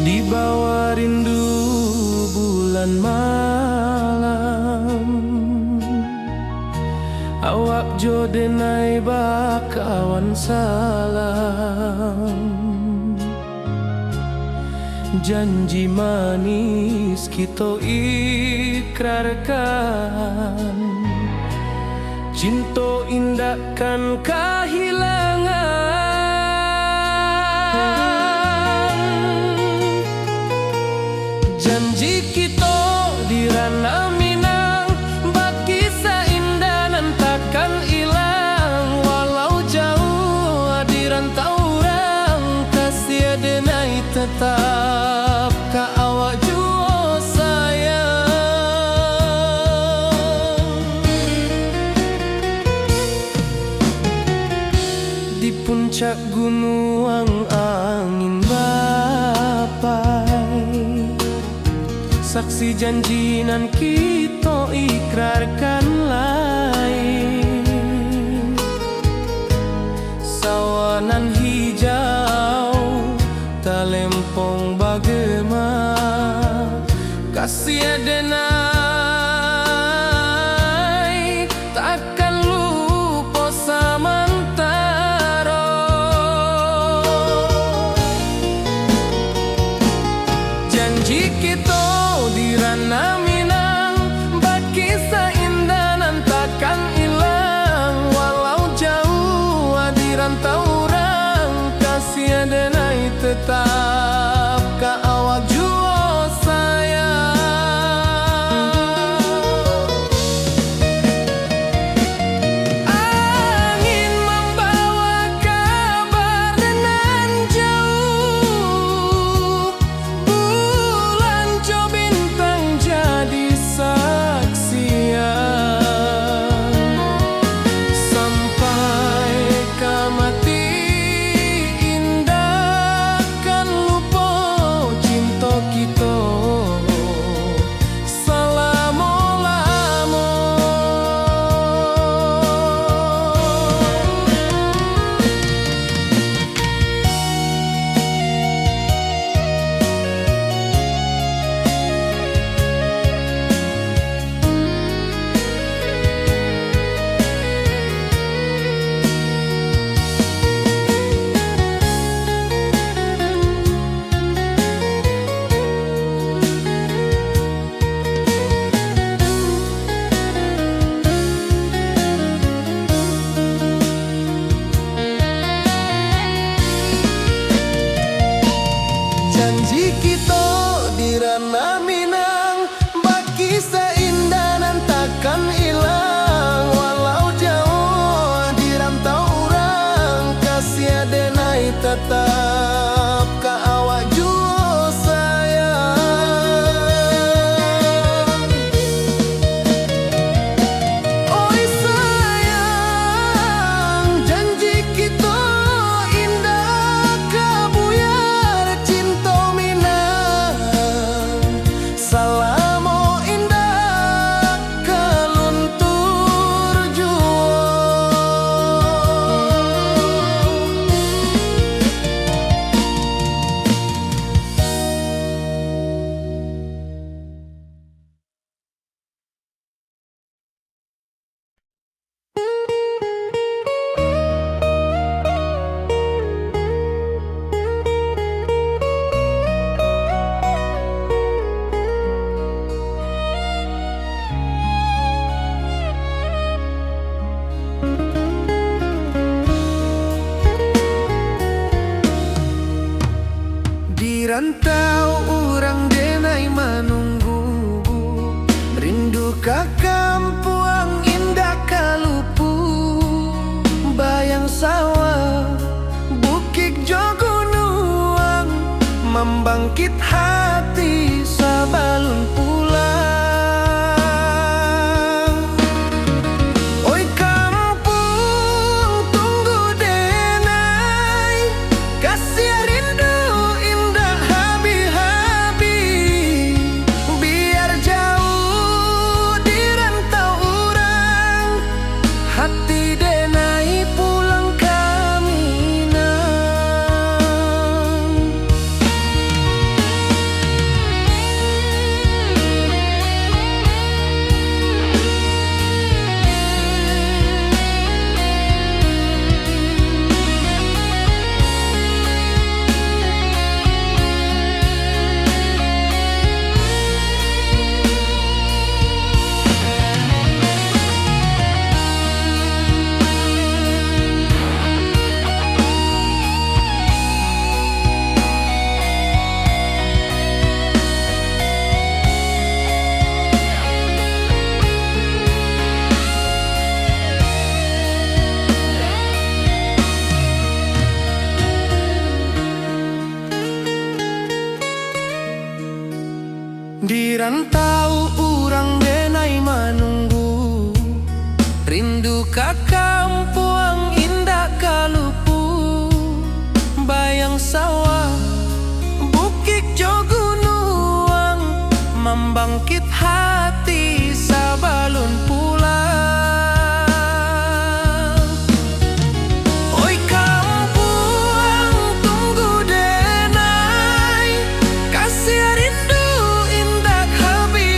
Di bawah rindu bulan malam, awak jo denai bakawan salam. Janji manis kita ikrarkan, cinta indahkan kehilangan. Janji kita di ranah Minang, bakisah indah nan takkan hilang. Walau jauh di rantau orang, kasih denai tetap ka awak jua sayang. Di puncak gunung angin bapai, saksi janji nan kita ikrarkan lain. Sawanan hijau talempong bagema, kasih denai takkan lupa samantara. Janji kita di ranah Minang, bakisah indah nan takkan hilang. Walau jauh di rantau orang, kasih denai tetap ka awak jua sayang. Angin membawa kabar nan jauh, bulan jo bintang jadi saksian. Sampai ke mati indahkan janji kita di ranah Minang, baki seindah dan takkan hilang. Walau jauh di rantau orang, kasih denai tetap ka awak jua sayang. Oi sayang, janji kita indah kabuyar cinta Minang. Salamo indah kaluntur jua. Di rantau orang denai menunggu, rindu ka kampung indah kalupu. Bayang sawah, bukit jogunuang, membangkit hati sabalun pulang. Oi kampung tunggu denai, kasih rindu indah habi-habi. Biar jauh di rantau orang, hati denai pulang ke Minang. Di rantau orang denai menunggu, rindu ka kampung indah kalupu. Bayang sawah, bukit jogunuang, membangkit hati sabalun pulang. Oi kampung tunggu denai, kasih rindu indah habi.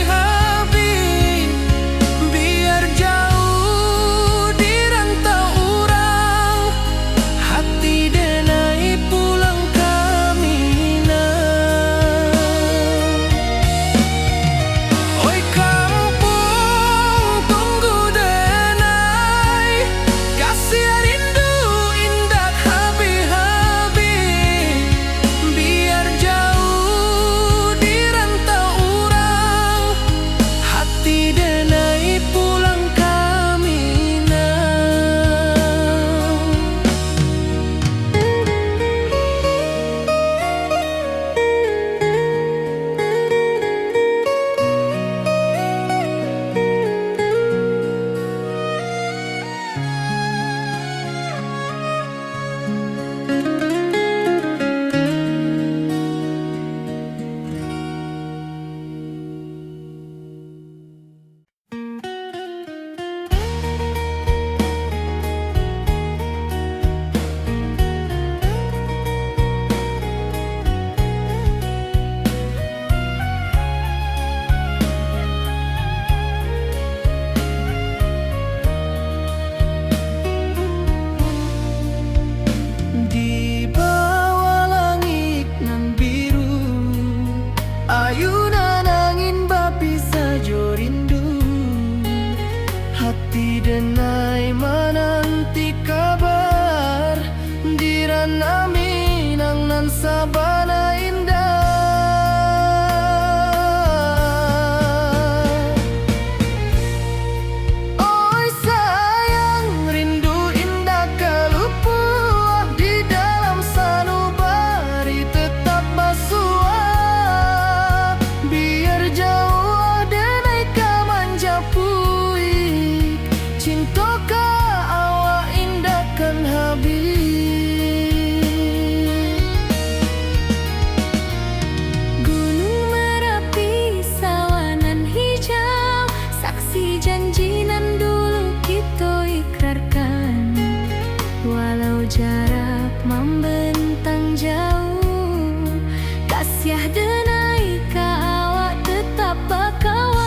Siah denai ka awak tetap bakawan.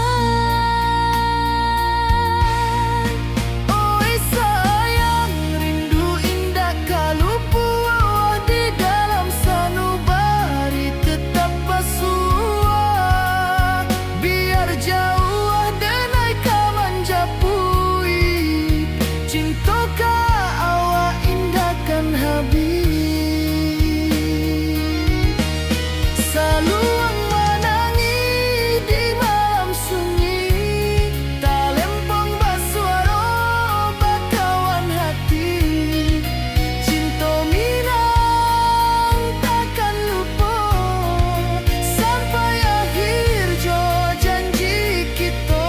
Oi sayang, rindu indah kalau puah di dalam sanubari tetap basuah. Biar jauh denai ka manjapui, cinta ka awak indahkan habis. Saluang menangi di malam sunyi, talempong basuara bakawan hati. Cinta minang takkan lupa sampai akhir jo janji kita.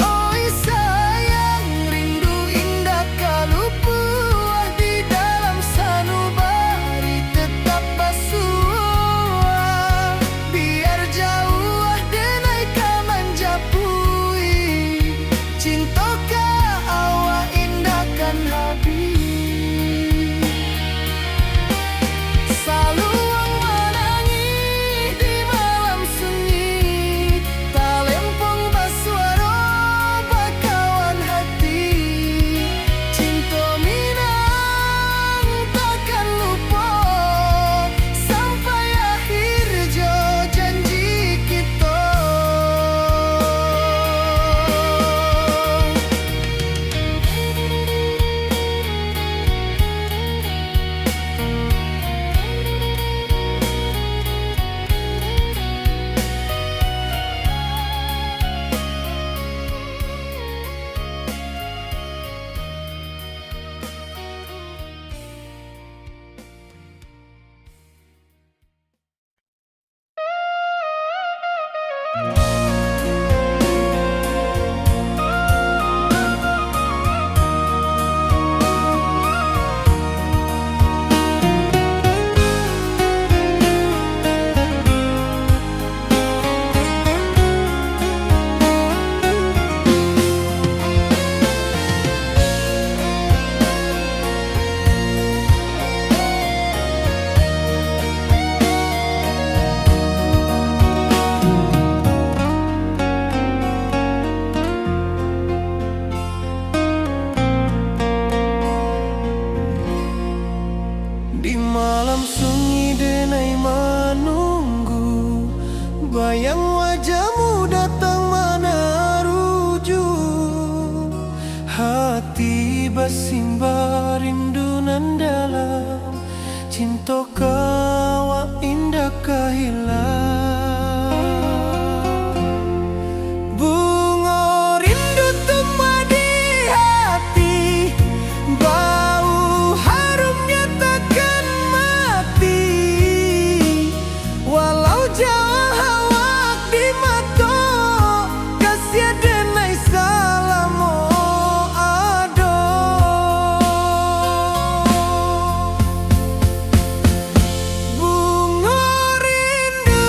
Oi sayang, rindu indah kalau puah di dalam sanubari tetap basuah. Biar jauh denai ka manjapui, cinta ka awak indahkan habis. Saluang menangi di malam sunyi, talempong basuara bakawan hati. Cinta minang takkan lupa sampai akhir jo janji kita. Di malam sunyi denai menunggu, bayang wajahmu datang meneruju. Hati bersimba rindu nan dalam, cinta kau indah kehilang. Bunga rindu tumbuh di hati, bau harumnya takkan mati. Walau jauh awak di mata, kasih denai salamo ado. Bunga rindu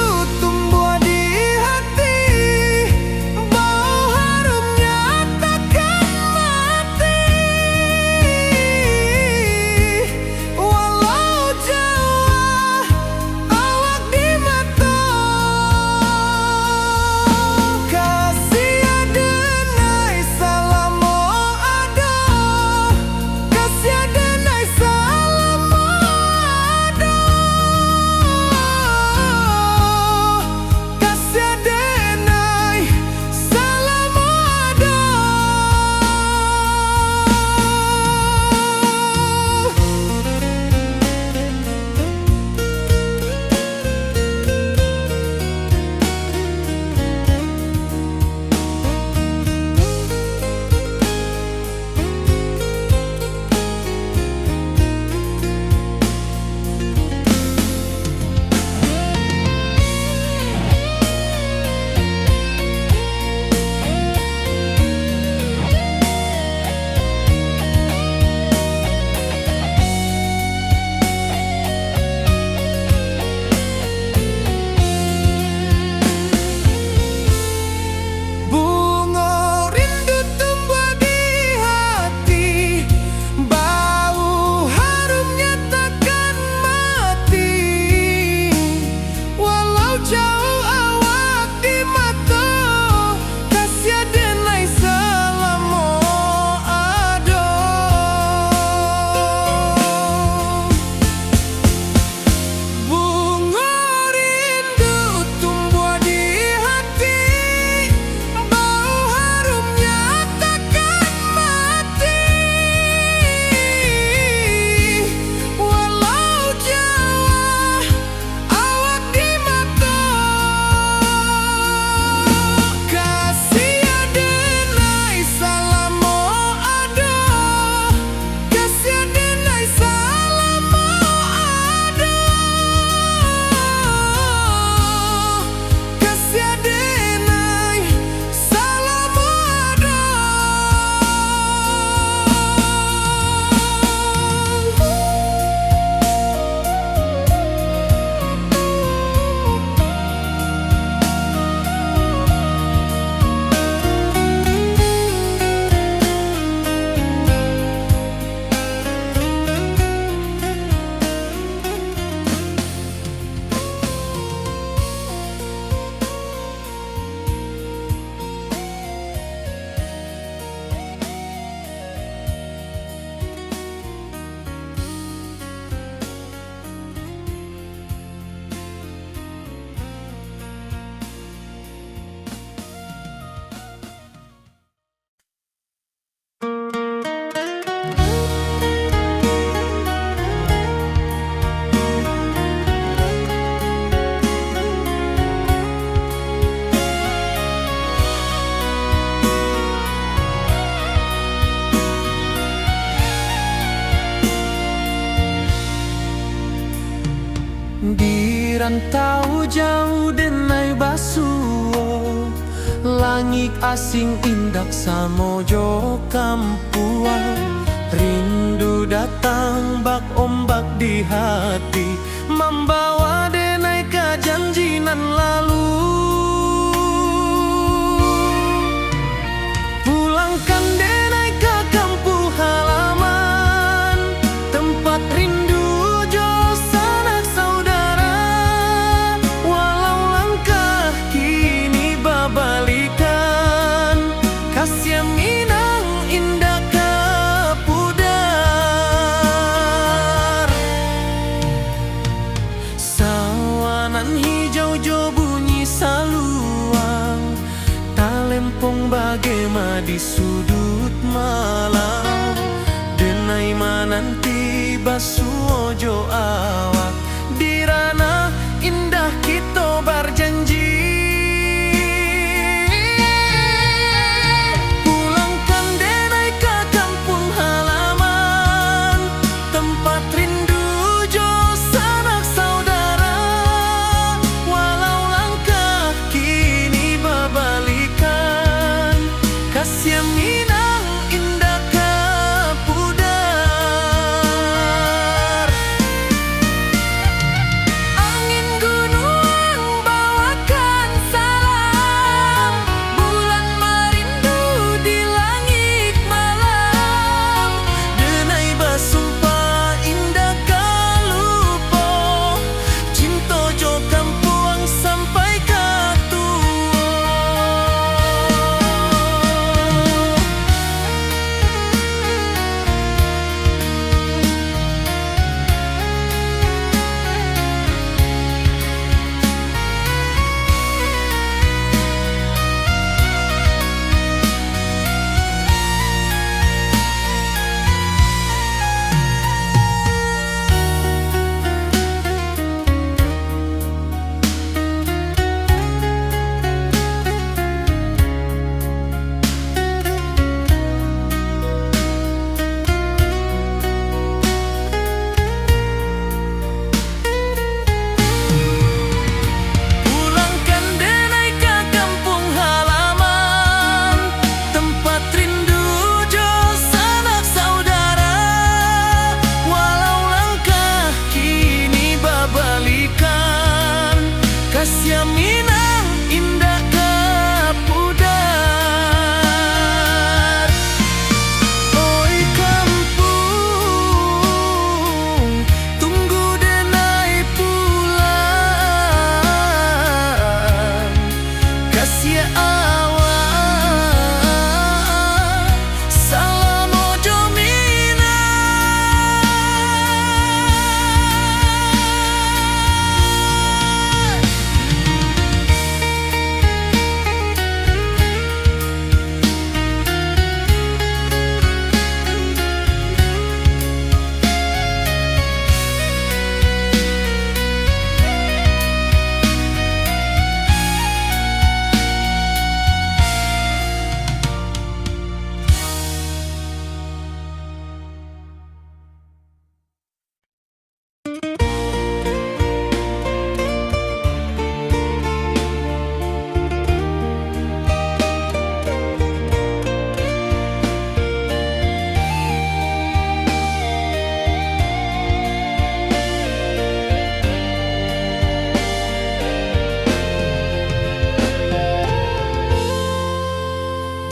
rantau jauh denai basuo, langit asing indak samojo kampuang. Rindu datang bak ombak di hati, membawa denai ke janjinan lalu. Pulangkan denai ke kampung halaman, tempat rindu jo sanak saudara. Walau langkah kini babalikan, kasih minang indah kapudar. Sawanan hijau jo bunyi saluang, talempong bagema di sudut malam. Denai mananti basuo jo awak, di ranah indah kita berjanji. Pulangkan denai ke kampung halaman, tempat rindu jo sanak saudara. Walau langkah kini babalikan, kasih minang indah kapudar. Angin gunung bawakan salam, bulan merindu di langit malam. Denai basumpah indah kalupo, cinta jo kampuang sampai katua. Pulangkan denai ke kampung halaman, tempat rindu jo sanak saudara. Walau langkah kini babalikan, kasih minang indah kapudar. Oi kampung, tunggu denai pulang. Kasih awak, salam ojo minang.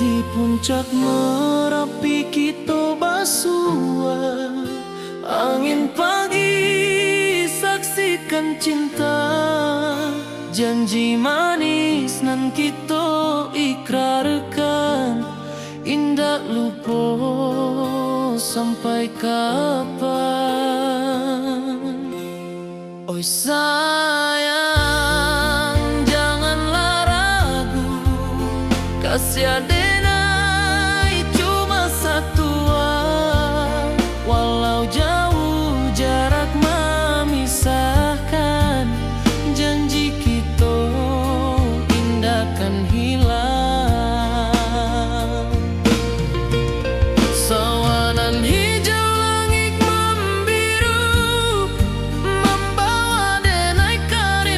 Di puncak Merapi kita basua, angin pagi saksikan cinta. Janji manis nan kita ikrarkan, indah lupa sampai kapan. Oi sayang, janganlah ragu, kasih denai cuma satu. Walau jauh jarak memisahkan, janji kita indah kan hilang. Sawanan hijau langit membiru, membawa denai karya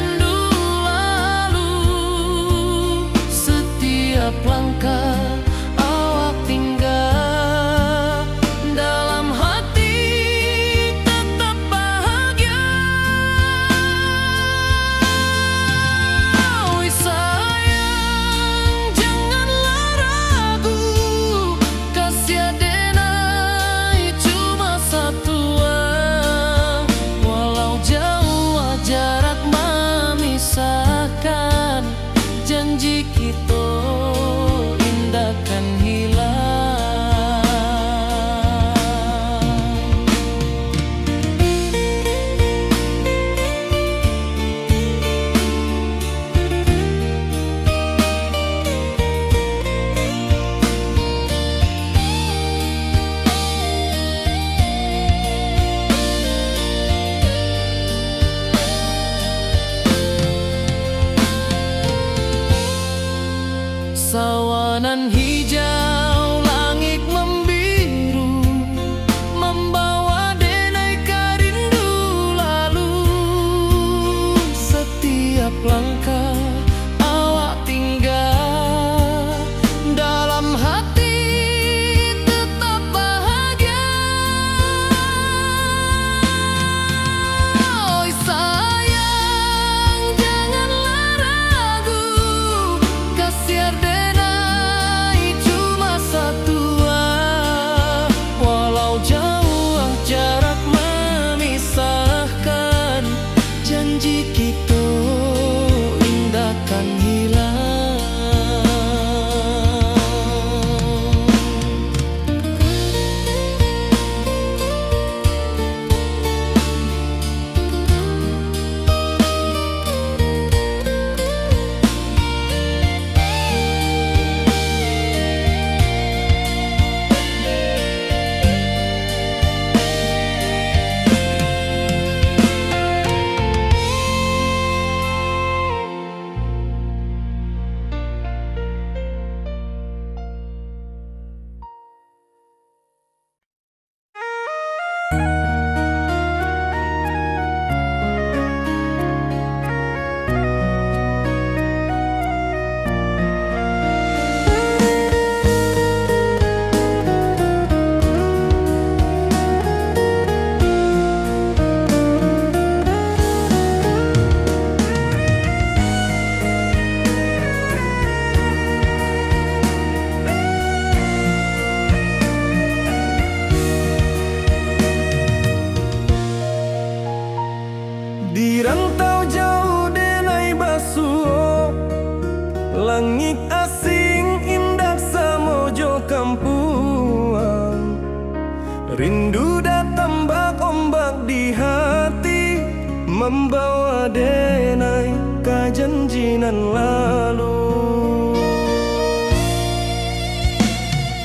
Rindu dan tambak ombak di hati, membawa denai ke janjinan lalu.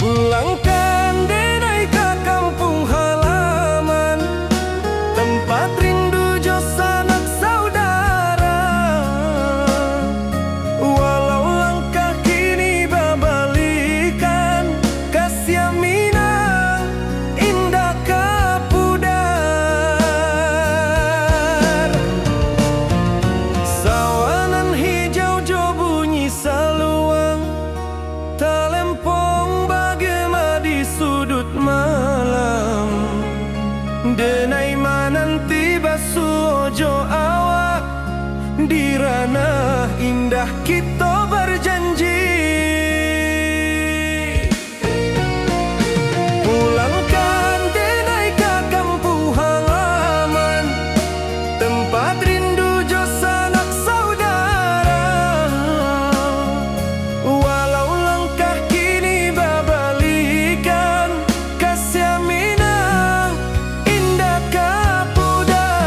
Pulangkan denai ke kampung halaman, tempat rindu jo sanak saudara. Walau langkah kini babalikan, kasih Minang indah kapudar. Sawanan hijau jo bunyi saluang, talempong bagema di sudut malam. Denai mananti basuh ojo awak, di ranah indah kita berjanji. Pulangkan denai ke kampung halaman, tempat rindu jo sanak saudara. Walau langkah kini babalikan, kasih Minang indah kapudar.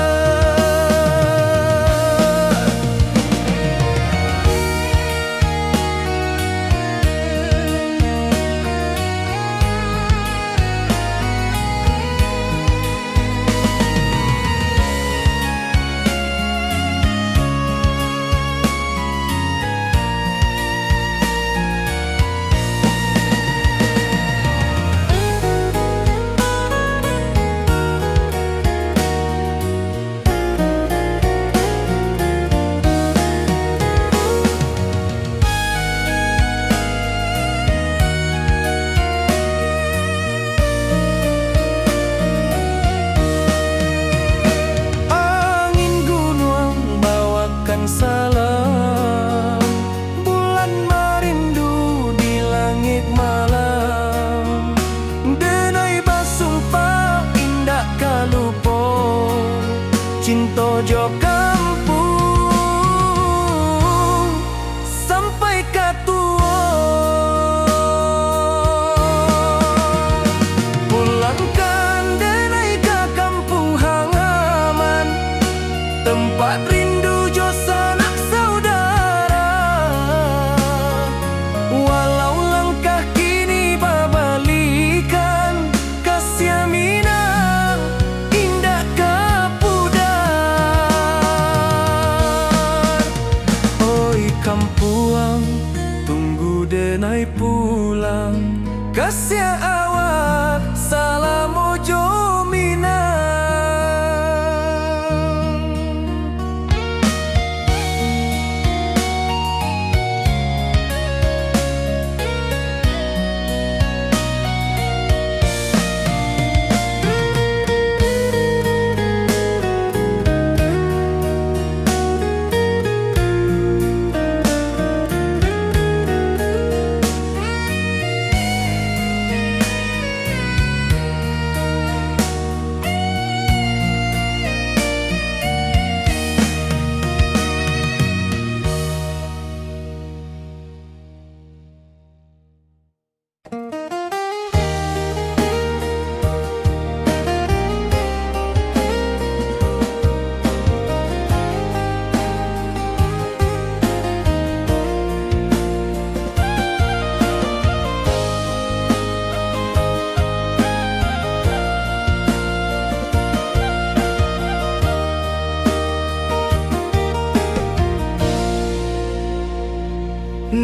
Angin gunung bawakan salam, bulan merindu di langit malam. Denai basumpah indah kalupo, cinta jo kampung sampai katua. Pulangkan denai ke kampung halaman, tempat rindu jo sanak saudara. Walau langkah kini babalikan, kasih Minang indah kapudar. Oi kampuang, tunggu denai pulang, kasih awak salam ojo Minang.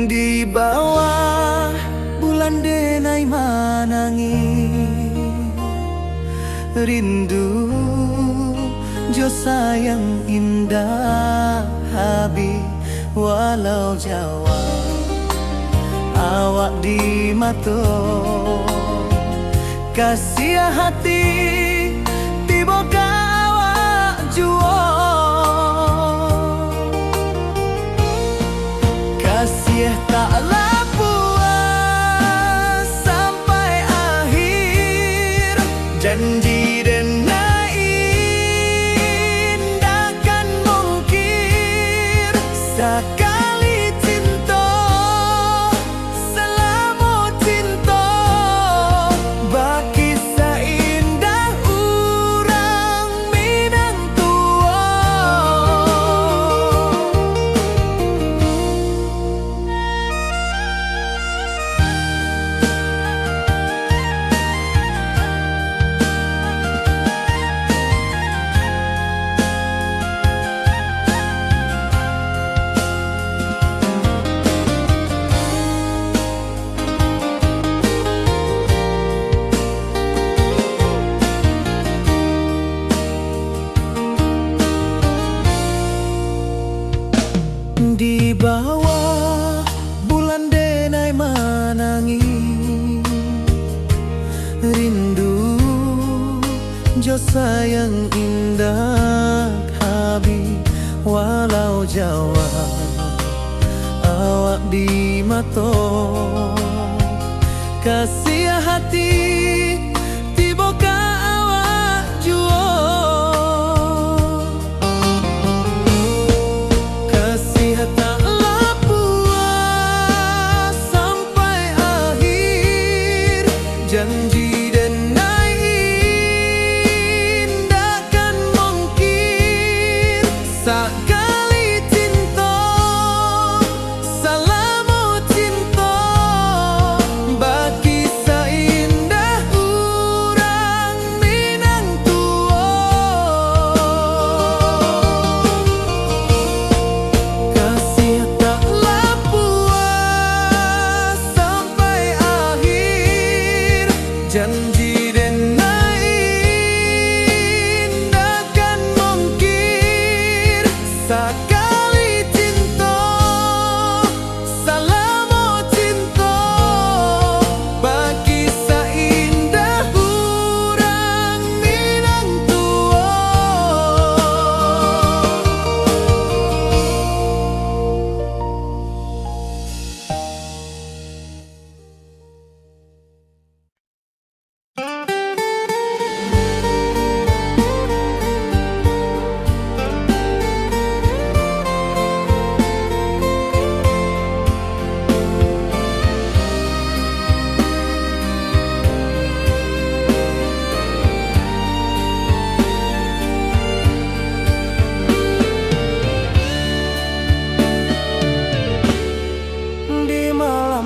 Di bawah bulan denai manangi, rindu jo sayang indah habi. Walau Jawa awak di mato, kasih hati tiba awak juo. Kasih taklah puas sampai akhir, janji denai indah kan mungkir. Sekali cinta selama cinta, baki rindu jo sayang indah habi walau Jawa awak di mato kasih hati tiba ka awak juo kasih taklah puas sampai akhir janji sekali cinta salamu cinta bagi seindah urang Minang tua kasih taklah puas sampai akhir janji sekali cinta salamu cinta bagi seindah urang Minang tua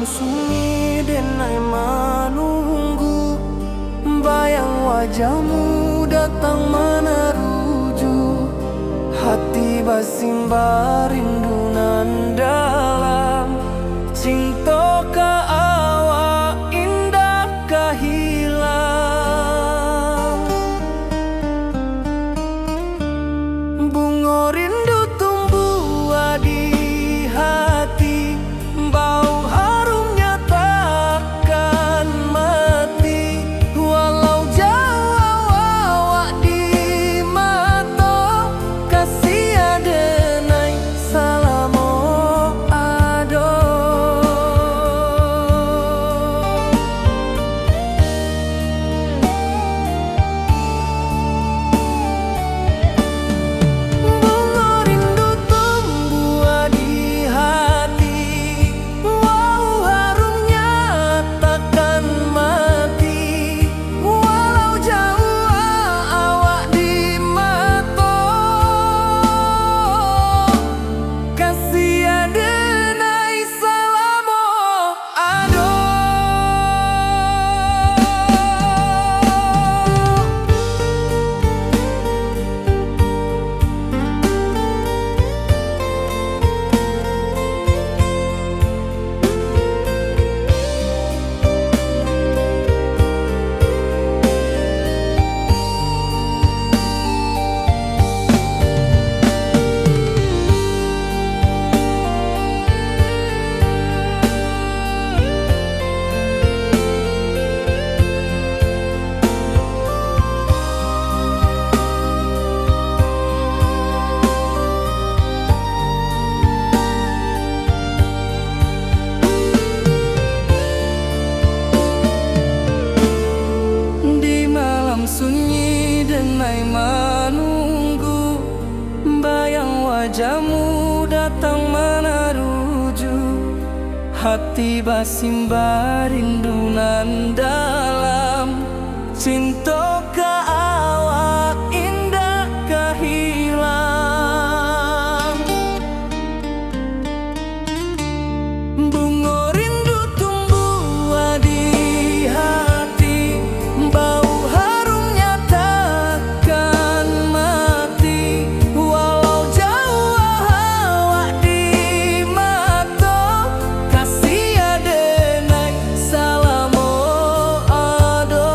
sunyi denai menunggu bayang wajahmu datang meneruju hati basimba rindu nan dalam cinta ka awak indah kahilang bunga rindu tumbuh di hati bau wajahmu datang meneruju hati basimba rindu nan dalam cinta ka awak indah kahilang bunga rindu tumbuh di hati bau harumnya takkan mati walau jauh awak di mata kasih adenai salamu ado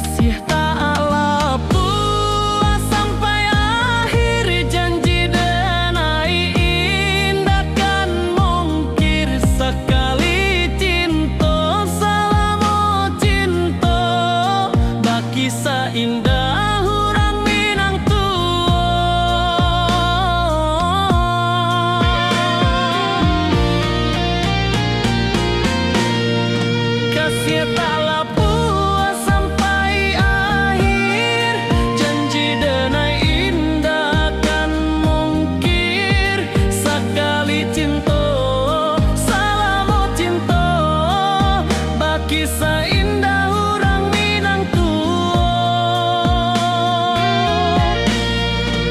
Kasih taklah puas sampai akhir, janji denai indah kan mungkir. Sekali cinta selama cinta, baki seindah hurang Minang Kasih taklah puas sampai akhir, janji denai indah kan mungkir. Sekali cinta selama cinta, baki seindah hurang Minang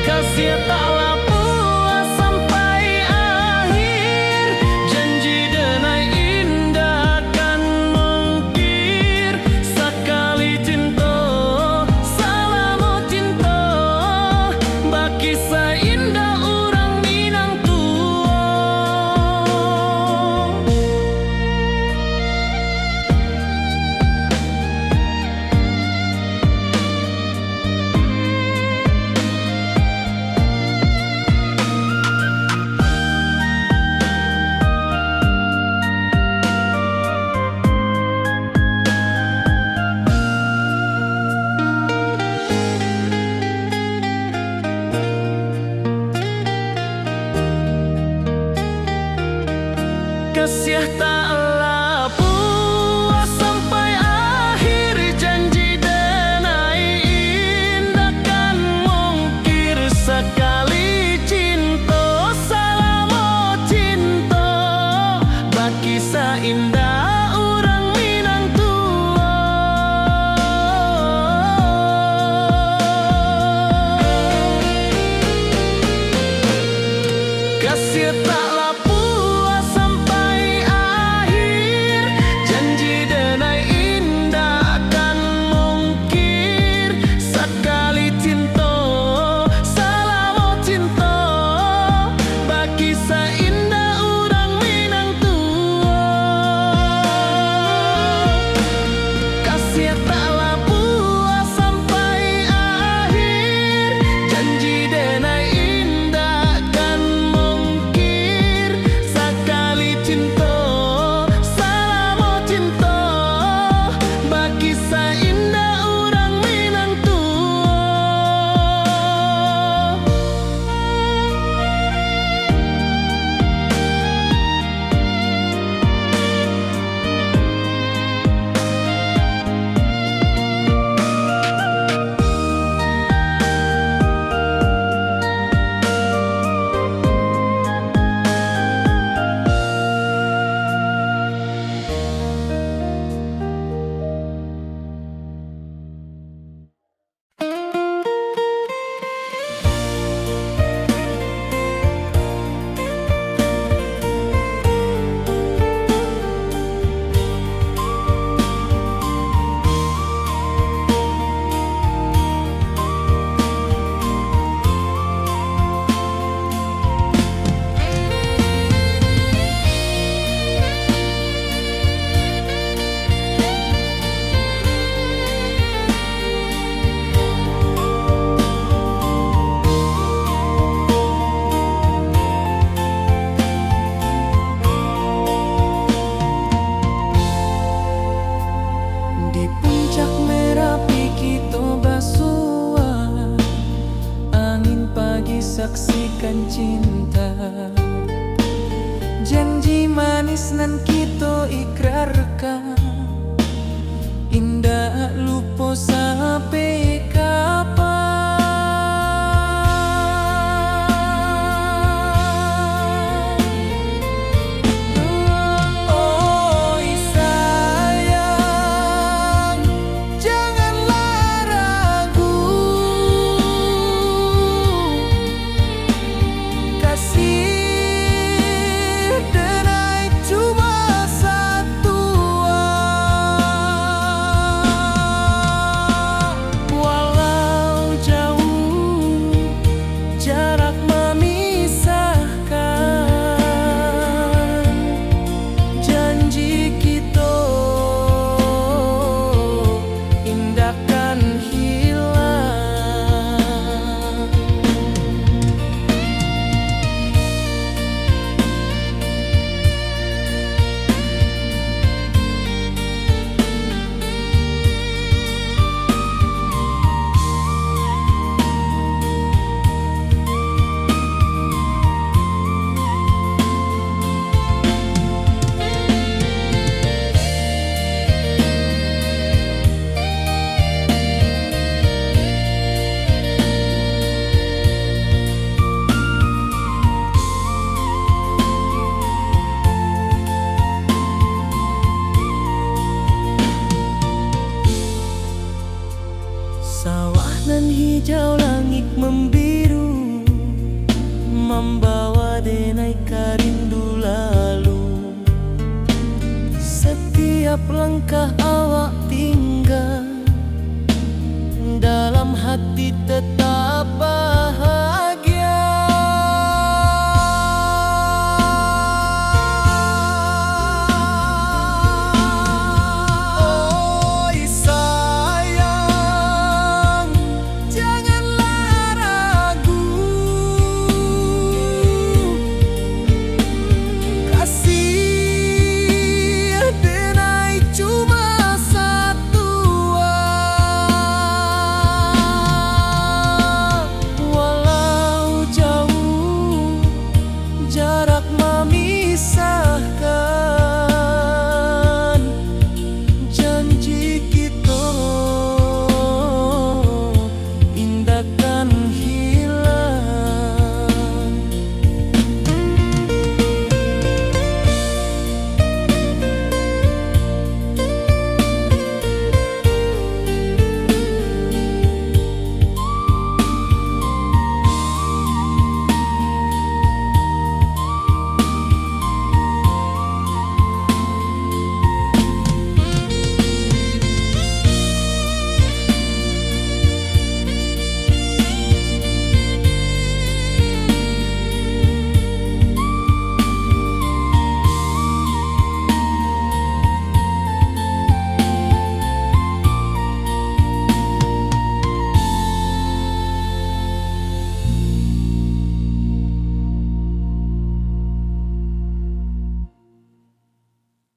Kasih taklah puas sampai akhir, janji denai indah kan mungkir. Sekali cinta selama cinta, baki seindah urang Minang Kasih taklah puas sampai akhir, janji denai indah kan mungkir. Sekali cinta selama cinta, baki seindah urang Minang Kasih taklah puas sampai akhir, janji denai indah kan mungkir. Sekali cinta selama cinta, baki seindah urang Minang Kasih taklah puas sampai akhir, janji denai indah kan mungkir. Sekali cinta selama cinta, baki seindah urang Minang Di puncak Merapi kita basua, angin pagi saksikan cinta. Janji manis nan kita ikrarkan, indah lupa sampai kapan. Oi sayang, janganlah ragu, kasih denai cuma satu. hijau langit membiru, membawa denai rindu lalu. Setiap langkah awak tinggal, dalam hati tetap